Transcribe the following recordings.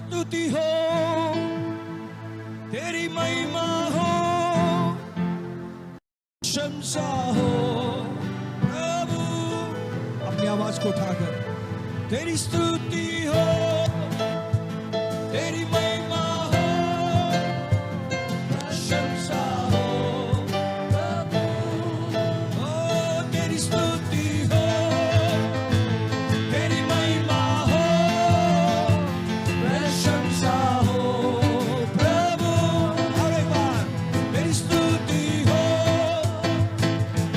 स्तुति हो, तेरी महिमा हो, प्रशंसा हो प्रभु। अपनी आवाज को उठाकर तेरी स्तुति हो, तेरी महिमा हो, प्रशंसा हो प्रभु। ओ तेरी स्तुति हो, तेरी महिमा हो, प्रशंसा हो प्रभु। और एक बार तेरी स्तुति हो,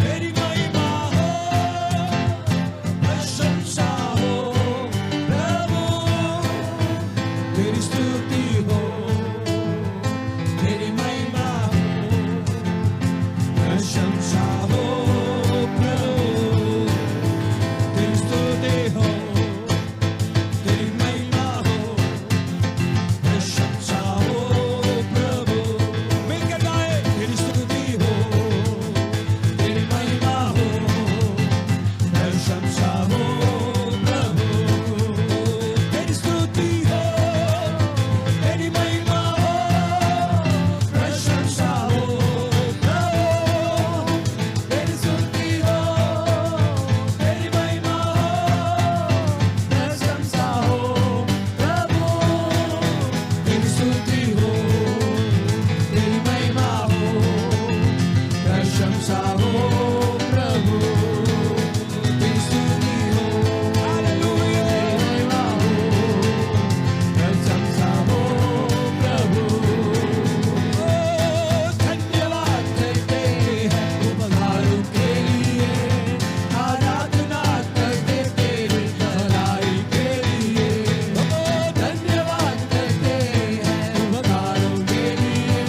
तेरी महिमा हो, प्रशंसा हो प्रभु। तेरी स्तुति हो, तेरी महिमा हो, प्रशंसा हो प्रभु। तेरी स्तुति हो, तेरी महिमा हो, प्रशंसा हो प्रभु। मिलकर गाए, तेरी स्तुति हो, तेरी महिमा हो, प्रशंसा हो प्रभु। तेरी स्तुति हो, तेरी महिमा हो, प्रशंसा हो प्रभु। तेरी स्तुति हो, तेरी महिमा हो, प्रशंसा हो प्रभु। तेरी स्तुति हो, तेरी महिमा हो, प्रशंसा हो प्रभु। तेरी स्तुति हो, हालेलुया, तेरी महिमा हो, प्रशंसा हो प्रभु। ओ धन्यवाद करते हैं उपकारों के लिए, आराधना करते तेरी भलाई के लिए। ओ धन्यवाद करते हैं उपकारों के लिए,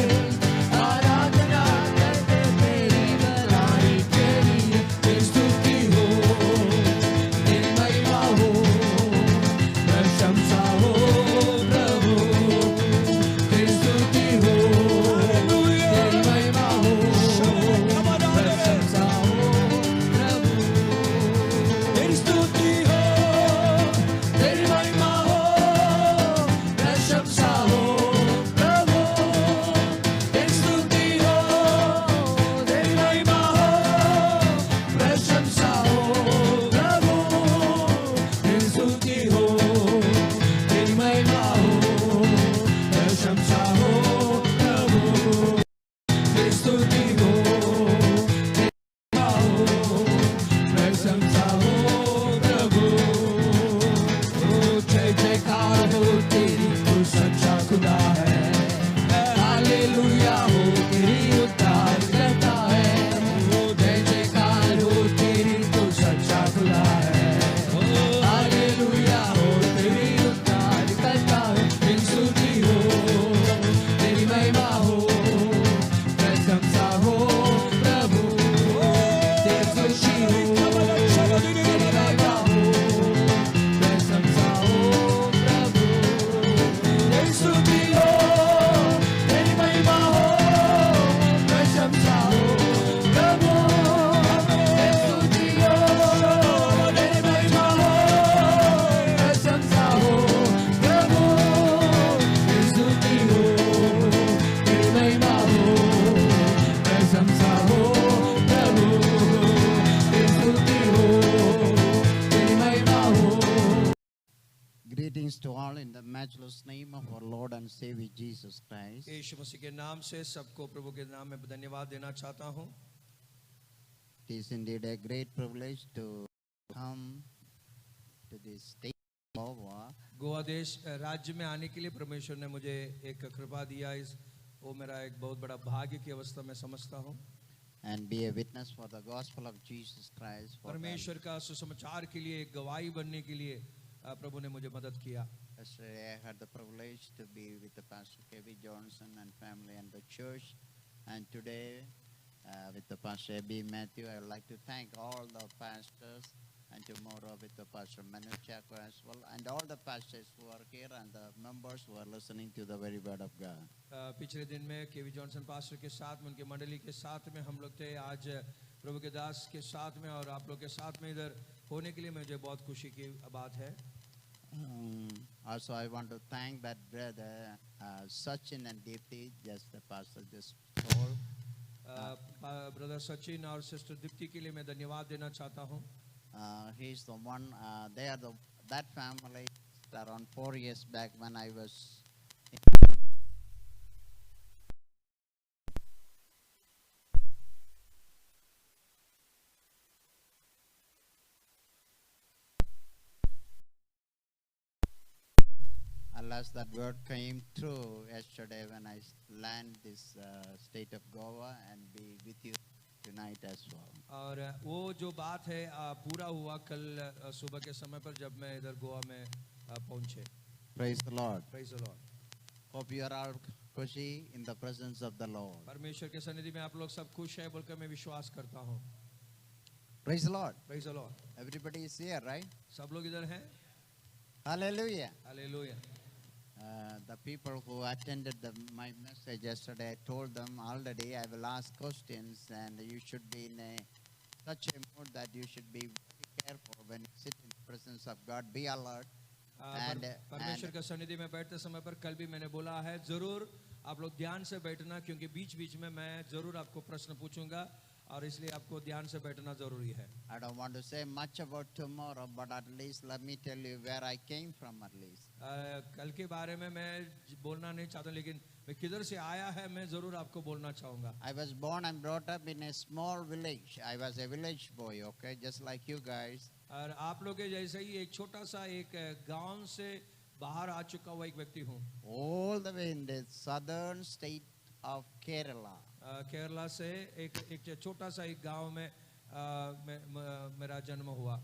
आराधना करते तेरी भलाई के लिए। तेरी स्तुति हो, तेरी महिमा हो, प्रशंसा हो प्रभु। तेरी स्तुति हो, तेरी महिमा हो, प्रशंसा हो प्रभु। तेरी स्तुति हो, तेरी महिमा हो, प्रशंसा हो प्रभु। तेरी स्तुति हो, तेरी महिमा हो, प्रशंसा हो प्रभु। तेरी स्तुति हो, तेरी महिमा हो, प्रशंसा हो प्रभु। तेरी स्तुति हो, तेरी महिमा हो, प्रशंसा हो प्रभु। ओ जय जयकार हो तेरी, तू सच्चा खुदा है। हालेलुया हो तेरी, उद्धार करता है। ओ जय जयकार हो तेरी, तू सच्चा खुदा है। हालेलुया हो तेरी, उद्धार करता है। तेरी स्तुति हो, तेरी महिमा हो, प्रशंसा हो प्रभु। तेरी स्तुति हो, तेरी महिमा हो, प्रशंसा हो प्रभु। तेरी स्तुति हो, तेरी महिमा हो, प्रशंसा हो प्रभु। तेरी स्तुति हो, तेरी महिमा हो, प्रशंसा हो प्रभु। तेरी स्तुति हो, तेरी महिमा हो, प्रशंसा हो प्रभु। तेरी स्तुति हो, तेरी महिमा हो। Greetings to all in the matchless name of our Lord and Savior Jesus Christ. यीशु मसीह के नाम से सबको प्रभु के नाम में धन्यवाद देना चाहता हूँ। It is indeed a great privilege to come to this state of Goa Goa देश राज्य में आने के लिए परमेश्वर ने मुझे एक कृपा दिया। इस वो मेरा एक बहुत बड़ा भाग्य की अवस्था में समझता हूँ। and be a witness for the gospel of Jesus Christ. For परमेश्वर का सुसमाचार के लिए एक गवाही बनने के लिए प्रभु ने मुझे मदद किया। yesterday I had the privilege to be with the Pastor K.B. Johnson and family and the church, and today with the Pastor A.B. Matthew. I would like to thank all the pastors, and tomorrow with the Pastor Manu Chako as well, and all the pastors who are here and the members who are listening to the very word of God. पिछले दिन में केवी Johnson pastor के साथ में उनके मंडली के साथ में हम लोग थे। आज प्रभु के दास के साथ में और आप लोग के साथ में इधर होने के लिए मुझे बहुत खुशी की बात है। Also, I want to thank that brother Sachin and Deepthi, just the pastor just told. Brother Sachin और सिस्टर दीप्ति के लिए मैं धन्यवाद देना चाहता हूँ. He's the one. They are that family around 4 years back when I was. Unless that word came true yesterday when I land this state of Goa and be with you tonight as well. और वो जो बात है पूरा हुआ कल सुबह के समय पर जब मैं इधर गोवा में पहुंचे. Praise the Lord. Praise the Lord. Hope you are all खुशी in the presence of the Lord. परमेश्वर के सन्निधि में आप लोग सब खुश हैं बोलकर मैं विश्वास करता हूँ. Praise the Lord. Praise the Lord. Everybody is here, right? सब लोग इधर हैं. Hallelujah. Hallelujah. The people who attended my message yesterday, I told them already I will ask questions and you should be in such a mood that you should be very careful when you sit in the presence of God. Be alert. परमेश्वर के सन्निधि में बैठते समय पर कल भी मैंने बोला है जरूर आप लोग ध्यान से बैठना क्योंकि बीच बीच में मैं जरूर आपको प्रश्न पूछूंगा और इसलिए आपको ध्यान से बैठना जरूरी है. I don't want to say much about tomorrow, but at least let me tell you where I came from at least. कल के बारे में मैं बोलना नहीं चाहता लेकिन मैं किधर से आया है मैं जरूर आपको बोलना चाहूंगा. I was born and brought up in a small village. I was a village boy, okay, just like you guys. और आप लोग के जैसे ही एक छोटा सा एक गांव से बाहर आ चुका हुआ एक व्यक्ति हूँ. All the way in the southern state of Kerala. Kerala से एक छोटा सा एक गांव में मेरा जन्म हुआ.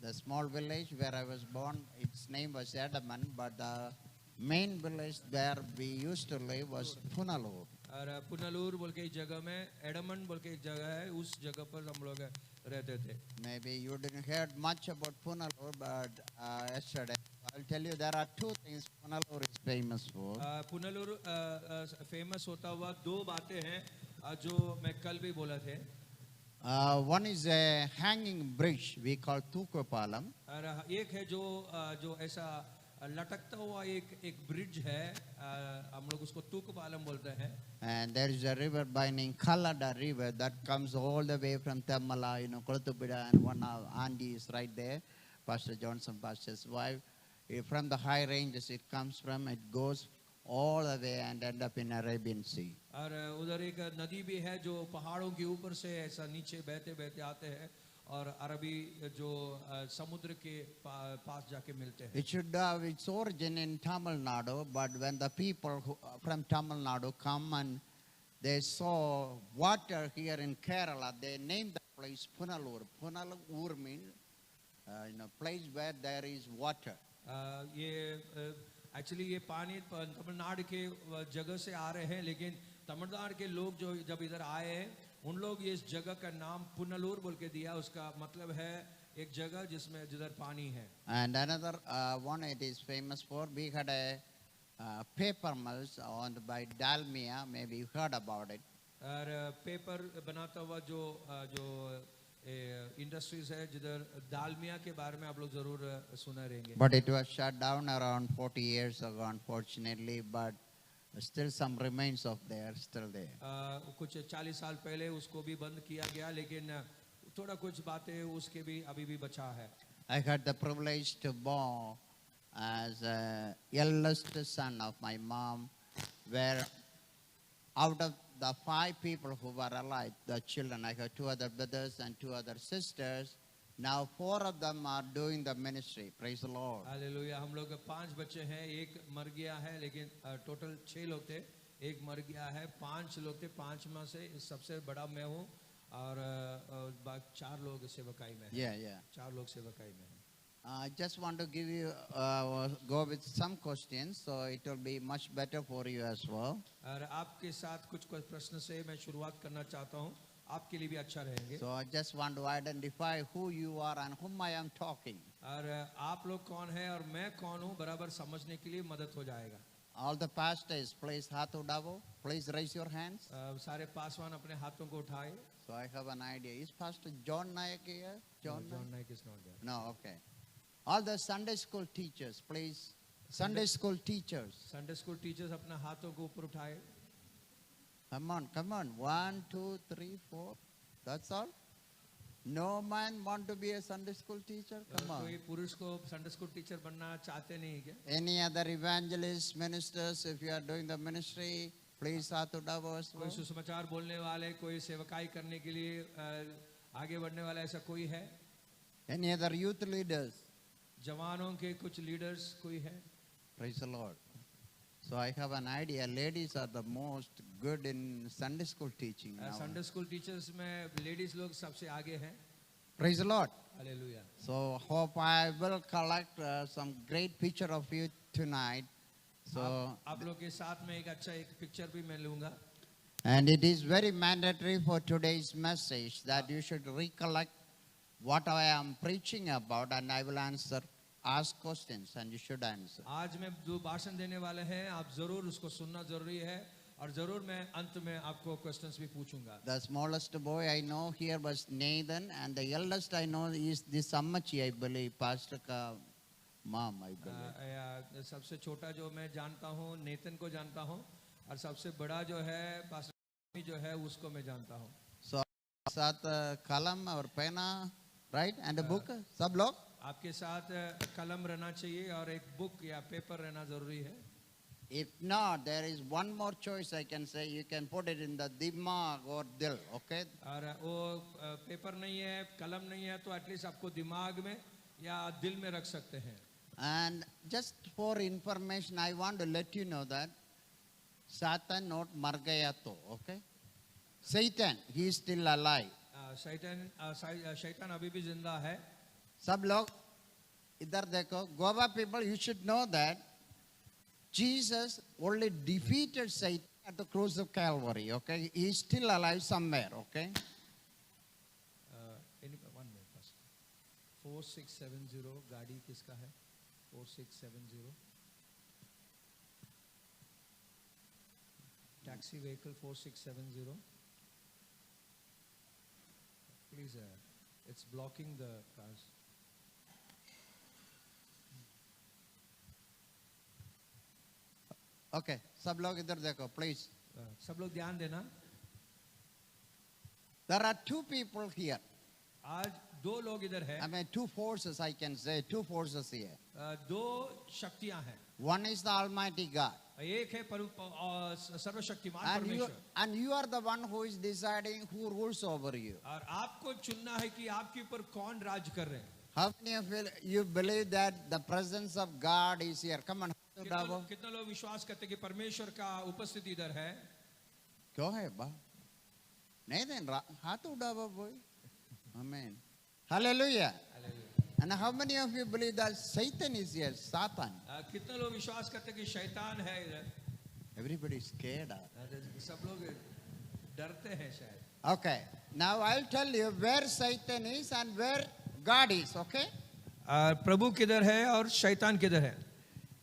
The small village where I was born, its name was Edaman, but the main village where we used to live was Punalur. और पुनलूर बोल के एक जगह में एडमंड बोल के एक जगह है उस जगह पर हम लोग रहते थे. Maybe you didn't hear much about Punalur, but yesterday I'll tell you there are two things Punalur is famous for. Punalur famous होता हुआ दो बातें हैं जो मैं कल भी बोला थे. One is a hanging bridge we call Tukopalam. और एक है जो ऐसा लटकता हुआ एक ब्रिज है हम लोग उसको तुकपालम बोलते हैं. And there is a river by name Kallada River that comes all the way from Tamala, Kolatubida, and one of Andy is right there, Pastor Johnson, Pastor's wife. From the high ranges it comes from, it goes all the way and end up in Arabian Sea. और उधर एक नदी भी है जो पहाड़ों के ऊपर से ऐसा नीचे बहते बहते आते हैं और अरबी जो समुद्र के पास जाके मिलते हैं. It should have its origin in Tamil Nadu, but when the people from Tamil Nadu come and they saw water here in Kerala, they named the place Punalur. Punalur means place where there is water. ये actually ये पानी तमिलनाडु के जगह से आ रहे हैं लेकिन तमिलनाडु के लोग जो जब इधर आए हैं उन लोग ये इस जगह का नाम पुनलूर बोल के दिया. उसका मतलब है एक जगह जिधर पानी है. And another one it is famous for, we had a paper mills owned by Dalmia, maybe you heard about it. और पेपर बनाता हुआ जो इंडस्ट्रीज है जिधर दालमिया के बारे में आप लोग जरूर सुना रहेंगे. But it was shut down around 40 years ago, unfortunately, but still some remains of there still there. कुछ 40 साल पहले उसको भी बंद किया गया लेकिन थोड़ा कुछ बातें उसके भी अभी भी बचा है. I had the privilege to born as a eldest son of my mom, where out of the 5 people who were alive, the children, I have 2 other brothers and 2 other sisters. Now 4 of them are doing the ministry. Praise the Lord. Hallelujah. हम लोग 5 बच्चे हैं. एक मर गया है लेकिन total 6 लोग थे. एक मर गया है. 5 लोग थे. 5 में से सबसे बड़ा मैं हूँ और 4 लोग सेवकाई में हैं. Yeah. 4 लोग सेवकाई में हैं. I just want to give you go with some questions, so it will be much better for you as well. और आपके साथ कुछ प्रश्न से मैं शुरुआत करना चाहता हूँ. आपके लिए भी अच्छा रहेंगे. So I just want to identify who you are and whom I am talking. और आप लोग कौन हैं और मैं कौन हूँ बराबर समझने के लिए मदद हो जाएगा. All the pastors, please हाथ उठाओ. Please raise your hands. सारे पासवान अपने हाथों को उठाए. So I have an idea. Is Pastor John Nayak here? John Naik is not there. No, okay. All the Sunday school teachers, please. Sunday school teachers. Sunday school teachers अपना हाथों को ऊपर उठाए. Come on, come on. 1, 2, 3, 4. That's all. No man want to be a Sunday school teacher. Come on. कोई पुरुष को Sunday school teacher बनना चाहते नहीं क्या? Any other evangelists, ministers, if you are doing the ministry, please Atudavos. कोई सुसमाचार बोलने वाले, कोई सेवकाई करने के लिए आगे बढ़ने वाला ऐसा कोई है? Any other youth leaders? जवानों के कुछ लीडर्स कोई है? Praise the Lord. So I have an idea. Ladies are the most good in Sunday school teaching now. Sunday school teachers में लेडीज लोग सबसे आगे हैं. Praise the Lord. Hallelujah. So hope I will collect some great picture of you tonight. So आप लोग के साथ में एक अच्छा एक पिक्चर भी मैं लूंगा. and it is very mandatory for today's message that you should recollect what I am preaching about, and I will ask questions and you should answer. आज मैं जो भाषण देने वाले हैं आप जरूर उसको सुनना जरूरी है और जरूर मैं अंत में आपको क्वेश्चंस भी पूछूंगा. The smallest boy I know here was Nathan, and the eldest I know is this Ammachi, I believe, Pastor ka mom, I believe. सबसे छोटा जो मैं जानता हूँ नेतन को जानता हूँ और सबसे बड़ा जो है पास्टर जो है उसको मैं जानता हूँ. So साथ कलम और पेना, right, and a book, सब लोग. आपके साथ कलम रहना चाहिए और एक बुक या पेपर रहना जरूरी है. If not, there is one more choice I can say. You can put it in the dimag or dil, okay? और वो पेपर नहीं है, कलम नहीं है तो एटलीस्ट आपको दिमाग में या दिल में रख सकते हैं. And just for information, I want to let you know that Satan not mar gaya to, okay? Satan, he is still alive. शैतान अभी भी जिंदा है. सब लोग इधर देखो. Goa people, you should know that Jesus only defeated Satan at the cross of Calvary, okay? He is still alive somewhere, okay? 4670 गाड़ी किसका है? 4670 taxi vehicle 4670. Please, it's blocking the cars. Okay, सब लोग इधर देखो, please. सब लोग ध्यान देना. There are two people here. आज दो लोग इधर हैं. I mean, two forces, I can say, two forces here. दो शक्तियां हैं. One is the Almighty God. एक है सर्वशक्तिमान And परमेश्वर. you are the one who is deciding who rules over you. और आपको चुनना है कि आपके ऊपर कौन राज कर रहे हैं. How many of you believe that the presence of God is here? Come on. कितना लोग विश्वास करते हैं कि परमेश्वर का उपस्थिति इधर है. क्यों है बा? नहीं देन हाथ उठाओ boy. Amen. Hallelujah. And how many of you believe that Satan is here? Satan. कितना लोग विश्वास करते हैं कि शैतान है इधर. Everybody is scared. सब लोग डरते हैं शायद. Okay. Now I'll tell you where Satan is and where God is. Okay. प्रभु किधर है और शैतान किधर है.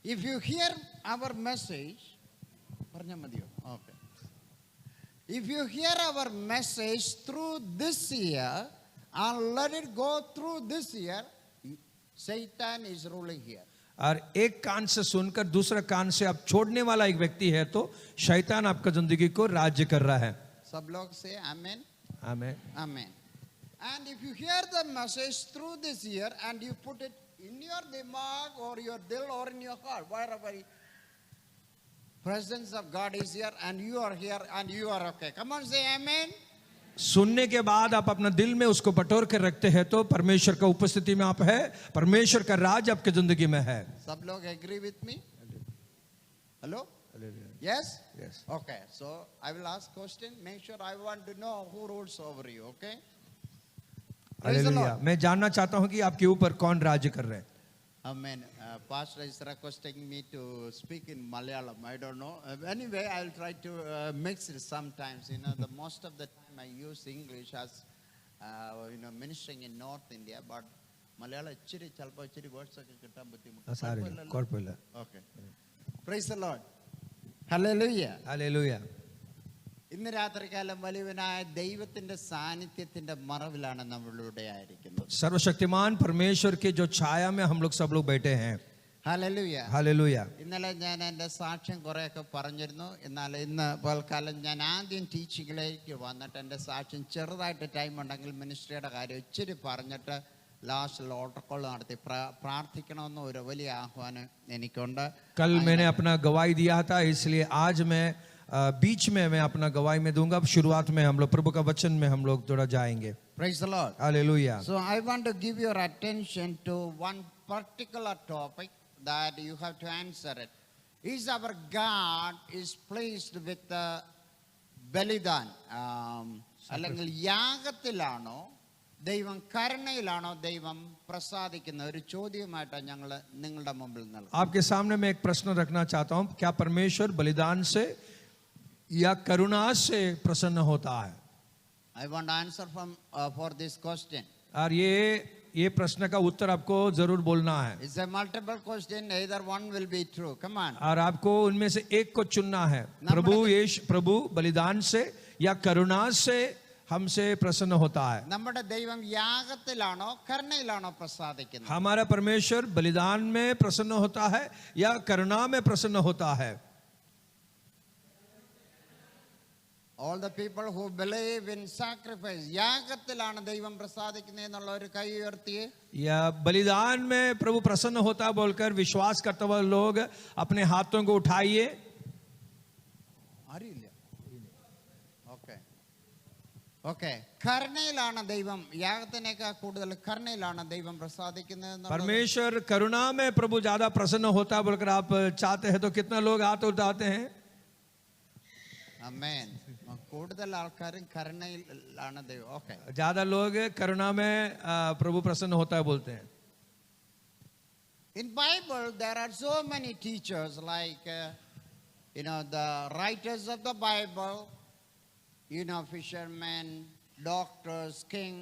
If you hear our message, okay. If you hear our message through this year and let it go through this year, Satan is ruling here. और एक कान से सुनकर दूसरा कान से आप छोड़ने वाला एक व्यक्ति है तो शैतान आपका जिंदगी को राज्य कर रहा है. सब लोग say amen. Amen. Amen. And if you hear the message through this year and you put it in your dimag or your dil or in your heart, wherever presence of God is here and you are here and you are okay. Come on, say amen. सुनने के बाद आप अपना दिल में उसको बटोर कर रखते हैं तो परमेश्वर का उपस्थिति में आप है. परमेश्वर का राज आपके जिंदगी में है. सब लोग agree with me? Hello? Yes? Yes. Okay. So I will ask question. Make sure I want to know who rules over you. Okay? Praise the hallelujah. Lord. मैं जानना चाहता हूं कि आपके ऊपर कौन राज्य कर रहे हैं. Amen. Pastor is requesting me to speak in Malayalam. I don't know. Anyway, I'll try to mix it sometimes. You know, the most of the time I use English as, ministering in North India. But Malayalam, chiri words Okay. Praise the Lord. Hallelujah. Hallelujah. ഇന്ന് രാത്രികാലം വലിയവനായ ദൈവത്തിന്റെ സാന്നിധ്യത്തിന്റെ മറവിലാണ് നമ്മളിവിടെ ആയിരിക്കുന്നത്. सर्वशक्तिमान परमेश्वर के जो छाया में हम लोग सब लोग बैठे हैं. Hallelujah. हालेलुया. ഇന്നലെ ഞാൻ എൻ്റെ സാക്ഷ്യം കുറേയൊക്കെ പറഞ്ഞിരുന്നു. എന്നാൽ ഇന്ന് പോൽക്കാലം ഞാൻ ആദ്യം ടീച്ചിങ്ങിലേക്ക് വന്നിട്ട് എൻ്റെ സാക്ഷ്യം ചെറുതായിട്ട് ടൈം ഉണ്ടെങ്കിൽ മിനിസ്ട്രിയുടെ കാര്യം ഇച്ചിരി പറഞ്ഞിട്ട് ലാസ്റ്റിൽ ഓട്ടക്കോൾ നടത്തി പ്രാർത്ഥിക്കണമെന്ന് ഒരു വലിയ ആഹ്വാനം എനിക്കുണ്ട്. कल मैंने अपना गवाही दिया था, इसलिए आज मैं बीच में मैं अपना गवाही में दूंगा. अब शुरुआत में हम लोग प्रभु का वचन में हम लोग थोड़ा जाएंगे. Praise the Lord. Hallelujah. So I want to give your attention to one particular topic that you have to answer it. Is our God is pleased with the Balidan അല്ലെങ്കിൽ യാഗത്തിലാണോ ദൈവം കരുണയിലാണോ ദൈവം പ്രസാദിക്കുന്ന ഒരു ചോദ്യമായിട്ടാണ് ഞങ്ങൾ നിങ്ങളുടെ മുമ്പിൽ നൽകുന്നത്. आपके सामने मैं एक प्रश्न रखना चाहता हूं, क्या परमेश्वर बलिदान से या करुणा से प्रसन्न होता है? I want to answer for this question. और ये प्रश्न का उत्तर आपको जरूर बोलना है. It's a multiple question, either one will be true. Come on. और आपको उनमें से एक को चुनना है. प्रभु बलिदान से या करुणा से हमसे प्रसन्न होता है. നമ്മുടെ ദൈവം യാഗത്തിലാണോ കരുണയിലാണോ പ്രസാദിക്കുന്നത്? हमारा परमेश्वर बलिदान में प्रसन्न होता है या करुणा में प्रसन्न होता है? All the people who believe in sacrifice, യാഗത്തിലാണ് ദൈവം പ്രസാദിക്കുന്നത് എന്നുള്ള ഒരു കൈ ഉയർത്തിയേ. या बलिदान में प्रभु प्रसन्न होता है बोलकर विश्वास करते हुए लोग अपने हाथों को उठाइए. അറിയില്ല. ഓക്കെ കരുണയിലാണ് ദൈവം യാഗത്തിനേക്കാൾ കൂടുതൽ കരുണയിലാണ് ദൈവം പ്രസാദിക്കുന്നത്. परमेश्वर करुणा में प्रभु ज्यादा प्रसन्न होता है बोलकर आप चाहते हैं तो कितना लोग हाथ उठाते हैं? ആമേൻ. കൂടുതൽ ആൾക്കാരും കരുണയിലാണ് ദൈവം. ഓക്കെ ज्यादा लोग करुणा में प्रभु प्रसन्न होता है बोलते हैं. In Bible there are so many teachers like the writers of the Bible, fishermen, doctors, king,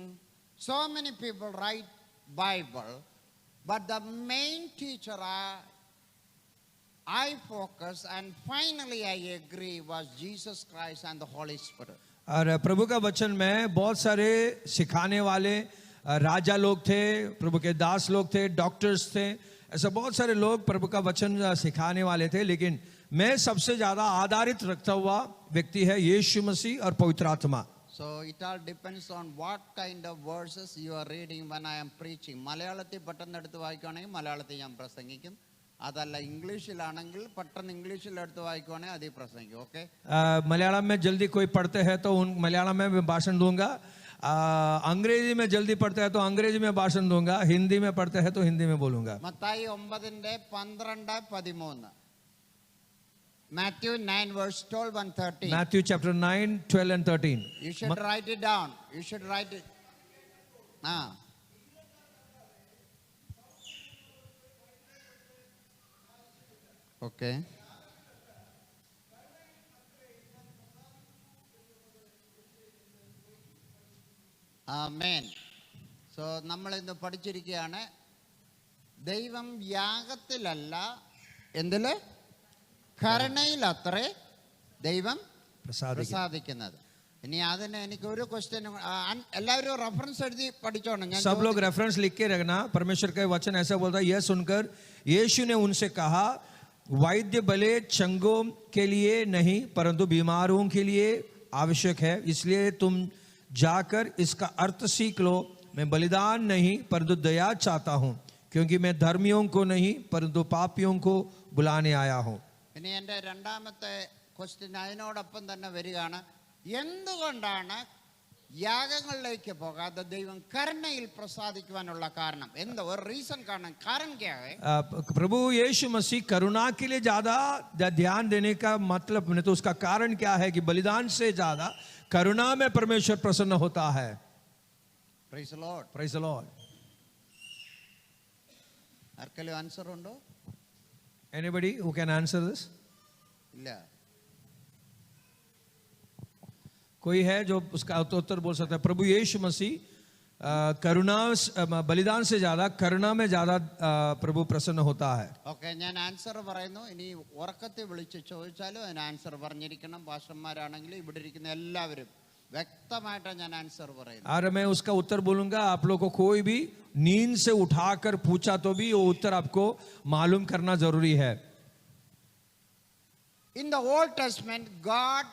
so many people write Bible, but the main teacher I focus and finally I agree was Jesus Christ and the Holy Spirit. और प्रभु का वचन में बहुत सारे सिखाने वाले राजा लोग थे, प्रभु के दास लोग थे, डॉक्टर्स थे, ऐसे बहुत सारे लोग प्रभु का वचन सिखाने वाले थे, लेकिन मैं सबसे ज्यादा आधारित रखता हुआ व्यक्ति है यीशु मसीह और पवित्र आत्मा. So it all depends on what kind of verses you are reading when I am preaching. മലയാളത്തിൽ പെട്ടെന്ന് എടുത്ത് വായിക്കുകയാണെങ്കിൽ മലയാളത്തിൽ ഞാൻ പ്രസംഗിക്കും. അതല്ല ഇംഗ്ലീഷിലാണെങ്കിൽ പെട്ടെന്ന് ഇംഗ്ലീഷിൽ എടുത്ത് വായിക്കുവാണെങ്കിൽ അതിൽ പ്രസംഗിക്കും. ഓക്കെ मलयालम में जल्दी कोई पढ़ते हैं तो मलयालम में मैं भाषण दूंगा, अंग्रेजी में जल्दी पढ़ते हैं तो अंग्रेजी में भाषण दूंगा, हिंदी में पढ़ते हैं तो हिंदी में बोलूंगा. Mathai 9:12-13. Matthew 9 verse 12 and 13. Matthew chapter 9, 12 and 13. You should write it down. You should write it. Okay. Amen. So നമ്മൾ ഇന്ന് പഠിച്ചിരിക്കുകയാണ് ദൈവം യാഗത്തിലല്ല എന്തില് കരുണയിലത്രേ ദൈവം പ്രസാദിക്കുന്നത്. ഇനി അതിന് എനിക്ക് ഒരു ക്വസ്റ്റ്യൻ എല്ലാവരും റെഫറൻസ് എഴുതി പഠിച്ചോണം. सब लोग रेफरेंस लिख के रखना. परमेश्वर का वचन ऐसा बोलता है, यह सुनकर यीशु ने उनसे कहा, वैद्य भले चंगों के लिए नहीं परंतु बीमारों के लिए आवश्यक है, इसलिए तुम जाकर इसका अर्थ सीख लो. मैं बलिदान नहीं परंतु दया चाहता हूँ, क्योंकि मैं धर्मियों को नहीं परंतु पापियों को बुलाने आया हूँ. ഇനി എൻ്റെ രണ്ടാമത്തെ ക്വസ്റ്റ്യൻ അതിനോടൊപ്പം തന്നെ വരികയാണ്, എന്തുകൊണ്ടാണ് യാഗങ്ങളിലേക്ക് പോകാതെ ദൈവം കരുണയിൽ പ്രസാദിക്കുവാനുള്ള കാരണം? എന്താ ഒരു റീസൺ കാണാൻ कारण क्या है? प्रभु यीशु मसीह करुणा के लिए ज्यादा ध्यान देने का मतलब नहीं, तो उसका कारण क्या है कि बलिदान से ज्यादा करुणा में परमेश्वर प्रसन्न होता है. Praise the Lord. Praise the Lord. ആർക്കെങ്കിലും ആൻസർ ഉണ്ടോ? Anybody who can answer this? ഇല്ല. कोई है जो उसका उत्तर बोल सकता है? प्रभु यीशु मसीह करुणा बलिदान से ज्यादा करुणा में ज्यादा प्रभु प्रसन्न होता है. ഓക്കെ, ഞാൻ ആൻസർ പറയുന്നു. ഇനി ഉറക്കത്തെ വിളിച്ച് ചോദിച്ചാലും അതിന് ആൻസർ പറഞ്ഞിരിക്കണം. പാസ്റ്റർമാരാണെങ്കിലും ഇവിടെ ഇരിക്കുന്ന എല്ലാവരും വ്യക്തമായിട്ട് ഞാൻ ആൻസർ പറയുന്നു. और मैं उसका उत्तर बोलूंगा. आप लोग को कोई भी नींद से उठाकर पूछा तो भी वो उत्तर आपको मालूम करना जरूरी है. In the Old Testament, God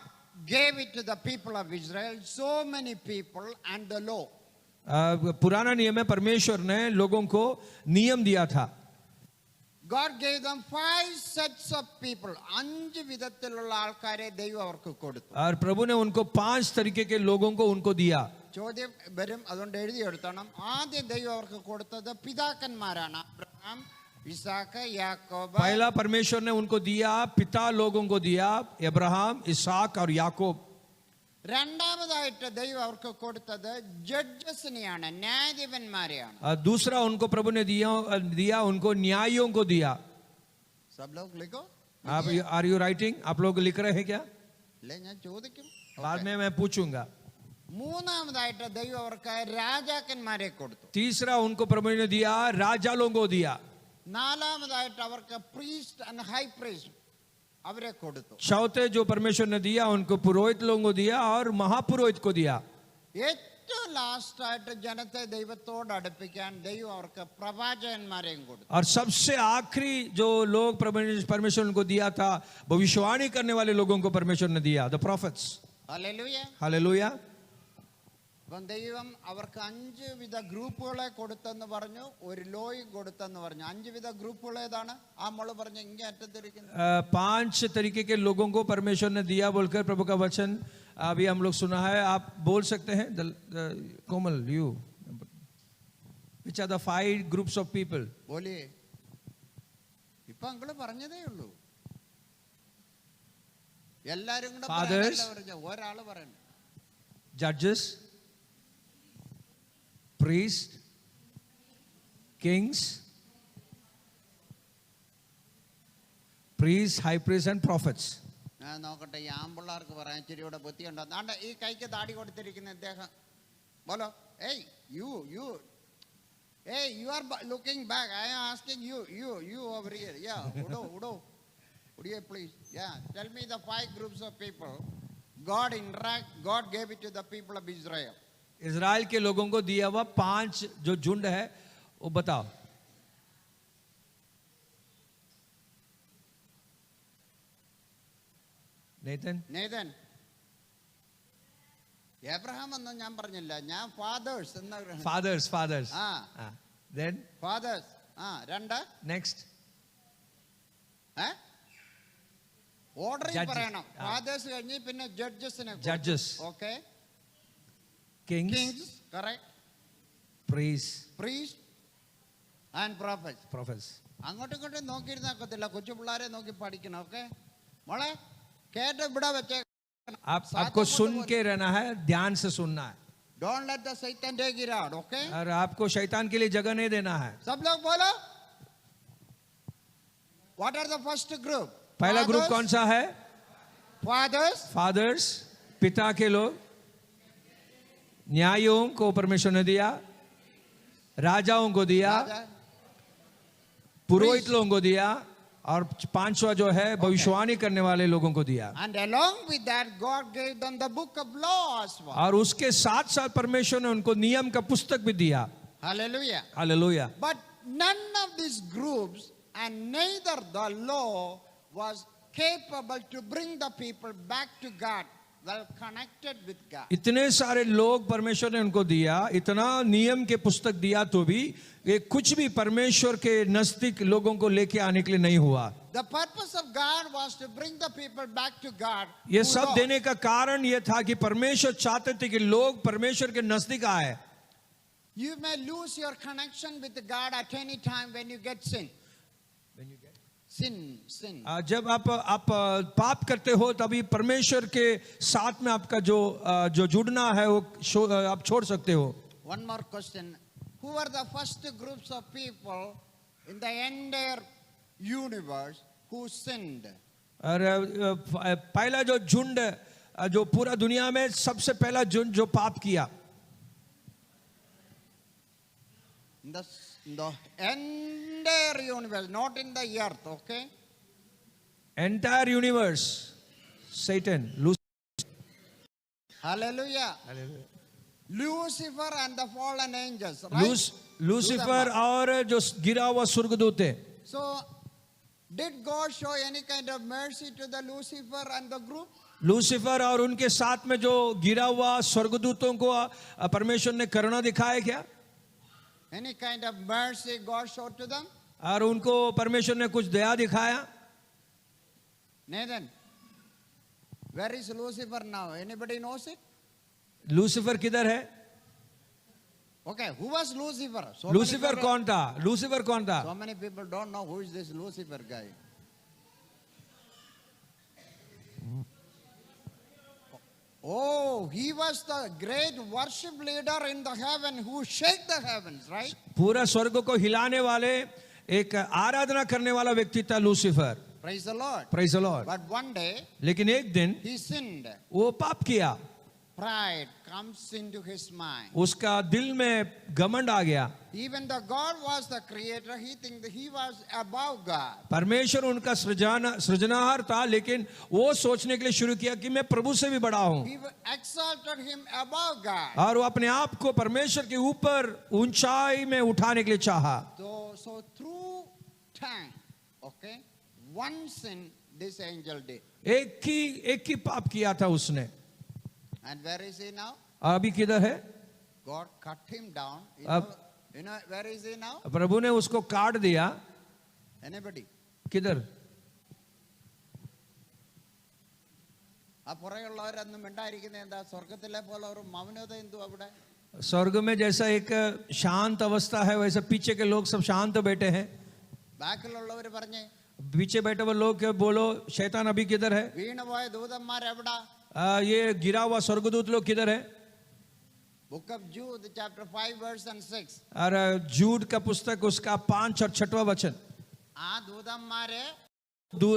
gave it to the people of Israel, so many people and the law. पुराना नियम में परमेश्वर ने लोगों को नियम दिया था. God gave them 5 sets of people. 5 വിധത്തിലുള്ള ആൾക്കാരെ ദൈവം അവർക്ക് കൊടുത്തു. और प्रभु ने उनको 5 तरीके के लोगों को उनको दिया. ചോദ്യം വരും, അതുകൊണ്ട് എഴുതിയെടുത്തണം. ആദ്യം ദൈവം അവർക്ക് കൊടുത്തത് പിതാക്കന്മാരാണ്. അബ്രഹാം, ഇസാക്ക്, യാക്കോബ്. पहला परमेश्वर ने उनको दिया, पिता लोगों को दिया, अब्राहम, इसहाक और याकूब. രണ്ടാമതായിട്ട് ദൈവം അവർക്ക് കൊടുത്തത് ജഡ്ജസിനെയാണ്, ന്യായാധിപന്മാരെയാണ്. दूसरा उनको प्रभु ने दिया उनको न्यायों को दिया. सब लोग लिखो. आप आर यू राइटिंग? आप लोग लिख रहे हैं क्या? ഇല്ല, ഞാൻ ചോദിക്കും. बाद में मैं पूछूंगा. മൂന്നാമതായിട്ട് ദൈവം അവർക്ക് രാജാക്കന്മാരെ കൊടുത്തു. तीसरा उनको प्रभु ने दिया राजा लोगों को दिया. നാലാമതായിട്ട് അവർക്ക് പ്രീസ്റ്റ് ആൻഡ് ഹൈ പ്രീസ്റ്റ് അവരെ കൊടുത്തു. चौथे जो परमेश्वर ने दिया उनको पुरोहित लोगों को दिया और महापुरोहित को दिया. ഏറ്റവും ലാസ്റ്റ് ആയിട്ട് ജനത്തെ ദൈവത്തോട് അടുപ്പിക്കാൻ ദൈവം അവർക്ക് പ്രവാചകന്മാരെയും കൊടുത്തു. और सबसे आखिरी जो लोग परमेश्वर उनको दिया था, भविष्यवाणी करने वाले लोगों को परमेश्वर ने दिया, the prophets. ഹല്ലേലൂയ. हालेलुया. അപ്പം ദൈവം അവർക്ക് 5 വിധ ഗ്രൂപ്പുകളെ കൊടുത്തെന്ന് പറഞ്ഞു, ഒരു ലോയും കൊടുത്തെന്ന് പറഞ്ഞു. 5 വിധ ഗ്രൂപ്പുകൾ ഏതാണ്? ആ മോള് പറഞ്ഞു ഇങ്ങനെ അറ്റത്തിരിക്കുന്നു. 5 तरीके के लोगों को परमेश्वर ने दिया बोलकर प्रभु का वचन अभी हम लोग सुना है. आप बोल सकते हैं Komal, you which are the 5 groups of people? ബോലിയേ, ഇപ്പൊ അങ്ങള് പറഞ്ഞതേ ഉള്ളൂ. എല്ലാരും കൂടെ Fathers, ഒരാള് പറയണം. judges, priests, kings, priests, high priests and prophets. ഞാൻ നോക്കട്ടെ, ഈ ആമ്പിള്ളാർക്ക് പറയാൻ ഇച്ചിരി കൂടെ ബുദ്ധിയുണ്ടോ? ദാണ്ട ഈ കൈക്ക് താടി കൊടുത്തിരിക്കുന്ന ഇദ്ദേഹം ബോലോ. Hey you are looking back. I am asking you over here. Yeah, ഉഡോ would you please, yeah, tell me the 5 groups of people God gave it to the people of Israel. Israel के लोगों को दिया हुआ 5 जो झुंड है वो बताओ. നേതൻ, എബ്രഹാം ഒന്നും ഞാൻ പറഞ്ഞില്ല, ഞാൻ ഫാദേഴ്സ് എന്ന്. fathers. Then fathers. രണ്ട്. next ഓർഡർ പറയണം. ഫാദേഴ്സ് കഴിഞ്ഞ് പിന്നെ ജഡ്ജസിനെ. judges, okay. kings, correct. priest and prophets. അങ്ങോട്ടും ഇങ്ങോട്ടും നോക്കിയിരുന്നാക്കത്തില്ല, കൊച്ചു പിള്ളേരെ നോക്കി പഠിക്കണം. ഓക്കെ മോളെ, കേട്ട് ഇവിടെ വെച്ചേ. आपको सुन के रहना है, ध्यान से सुनना है. Don't let the Satan take it out, okay? और आपको शैतान के लिए जगह नहीं देना है. सब लोग बोलो. What are the first group? पहला ग्रुप कौन सा है? Fathers, पिता के लोग. न्यायों को परमेश्वर ने दिया, राजाओं को दिया, पुरोहित लोगों को दिया, और 5वां जो है भविष्यवाणी करने वाले लोगों को दिया. and along with that God gave them the book of law as well. और उसके साथ साथ परमेश्वर ने उनको नियम का पुस्तक भी दिया. Hallelujah. Hallelujah. But none of these groups and neither the law was capable to bring the people back to God, well connected with God. इतने सारे लोग परमेश्वर ने उनको दिया, इतना नियम के पुस्तक दिया, तो भी ये कुछ भी परमेश्वर के नजदीक लोगों को लेके आने के लिए नहीं हुआ. The purpose of God was to bring the people back to God. ये सब देने का कारण ये था कि परमेश्वर चाहते थे कि लोग परमेश्वर के नजदीक आए. You may lose your connection with God at any time when you get sin. sin. जब आप पाप करते हो तभी परमेश्वर के साथ में आपका जो जुड़ना है वो आप छोड़ सकते हो. One more question. Who were the first groups of people in the entire universe who sinned? और पहला जो झुंड जो पूरा दुनिया में सबसे पहला झुंड जो पाप किया. In the entire universe, not in the earth, okay? Entire universe, Satan, Hallelujah. Lucifer and the fallen angels, right? Lucifer और जो गिरा हुआ स्वर्गदूत है, So, did God show any kind of mercy to the Lucifer and the group? Lucifer और उनके साथ में जो गिरा हुआ स्वर्गदूतों को परमेश्वर ने करुणा दिखाया क्या? Any kind of mercy God showed to them? और उनको परमेश्वर ने कुछ दया दिखाया? Nathan, where is Lucifer now? Anybody knows it? Lucifer किधर है? Okay, who was Lucifer? So many Lucifer people- कौन था? लूसीफर कौन था? So many people don't know who is this Lucifer guy. Oh, he was the great worship leader in the heaven who shake the heavens, right? पूरा स्वर्ग को हिलाने वाले एक आराधना करने वाला व्यक्ति था Lucifer. Praise the Lord. Praise the Lord. But one day, लेकिन एक दिन he sinned. वो पाप किया. Pride comes into his mind. उसका दिल में घमंड आ गया. Even though God was the creator, he think that he was above God. परमेश्वर उनका सृजनहार था, लेकिन वो सोचने के लिए शुरू किया कि मैं प्रभु से भी बड़ा हूं. He exalted him above God. और वो अपने आप को परमेश्वर के ऊपर ऊंचाई में उठाने के लिए चाहा. So through time, okay, one sin this angel did. एक ही पाप किया था उसने. And where is he now? अभी किधर है? God cut him down. You know where is he now? प्रभु ने उसको काट दिया. Anybody? किधर? ആ പുറകെയുള്ളവരൊന്നും മിണ്ടായിരിക്കുന്നത് എന്താ? സ്വർഗത്തിലെ പോലെ ഒരു മൗനത എന്തു അവിടെ? स्वर्ग में जैसा एक शांत अवस्था है, वैसा पीछे के लोग सब शांत बैठे हैं. ബാക്കിലുള്ളവർ പറഞ്ഞേ, पीछे बैठे हुए लोग के बोलो शैतान अभी किधर है? വീണുപോയ ദൂതന്മാർ എവിടാ? ये गिरा हुआ स्वर्गदूत लोग किधर है? Book of Jude chapter 5 verse and 6. और जूड का पुस्तक उसका 5 और 6वां वचन. ആ ദൂതന്മാരെ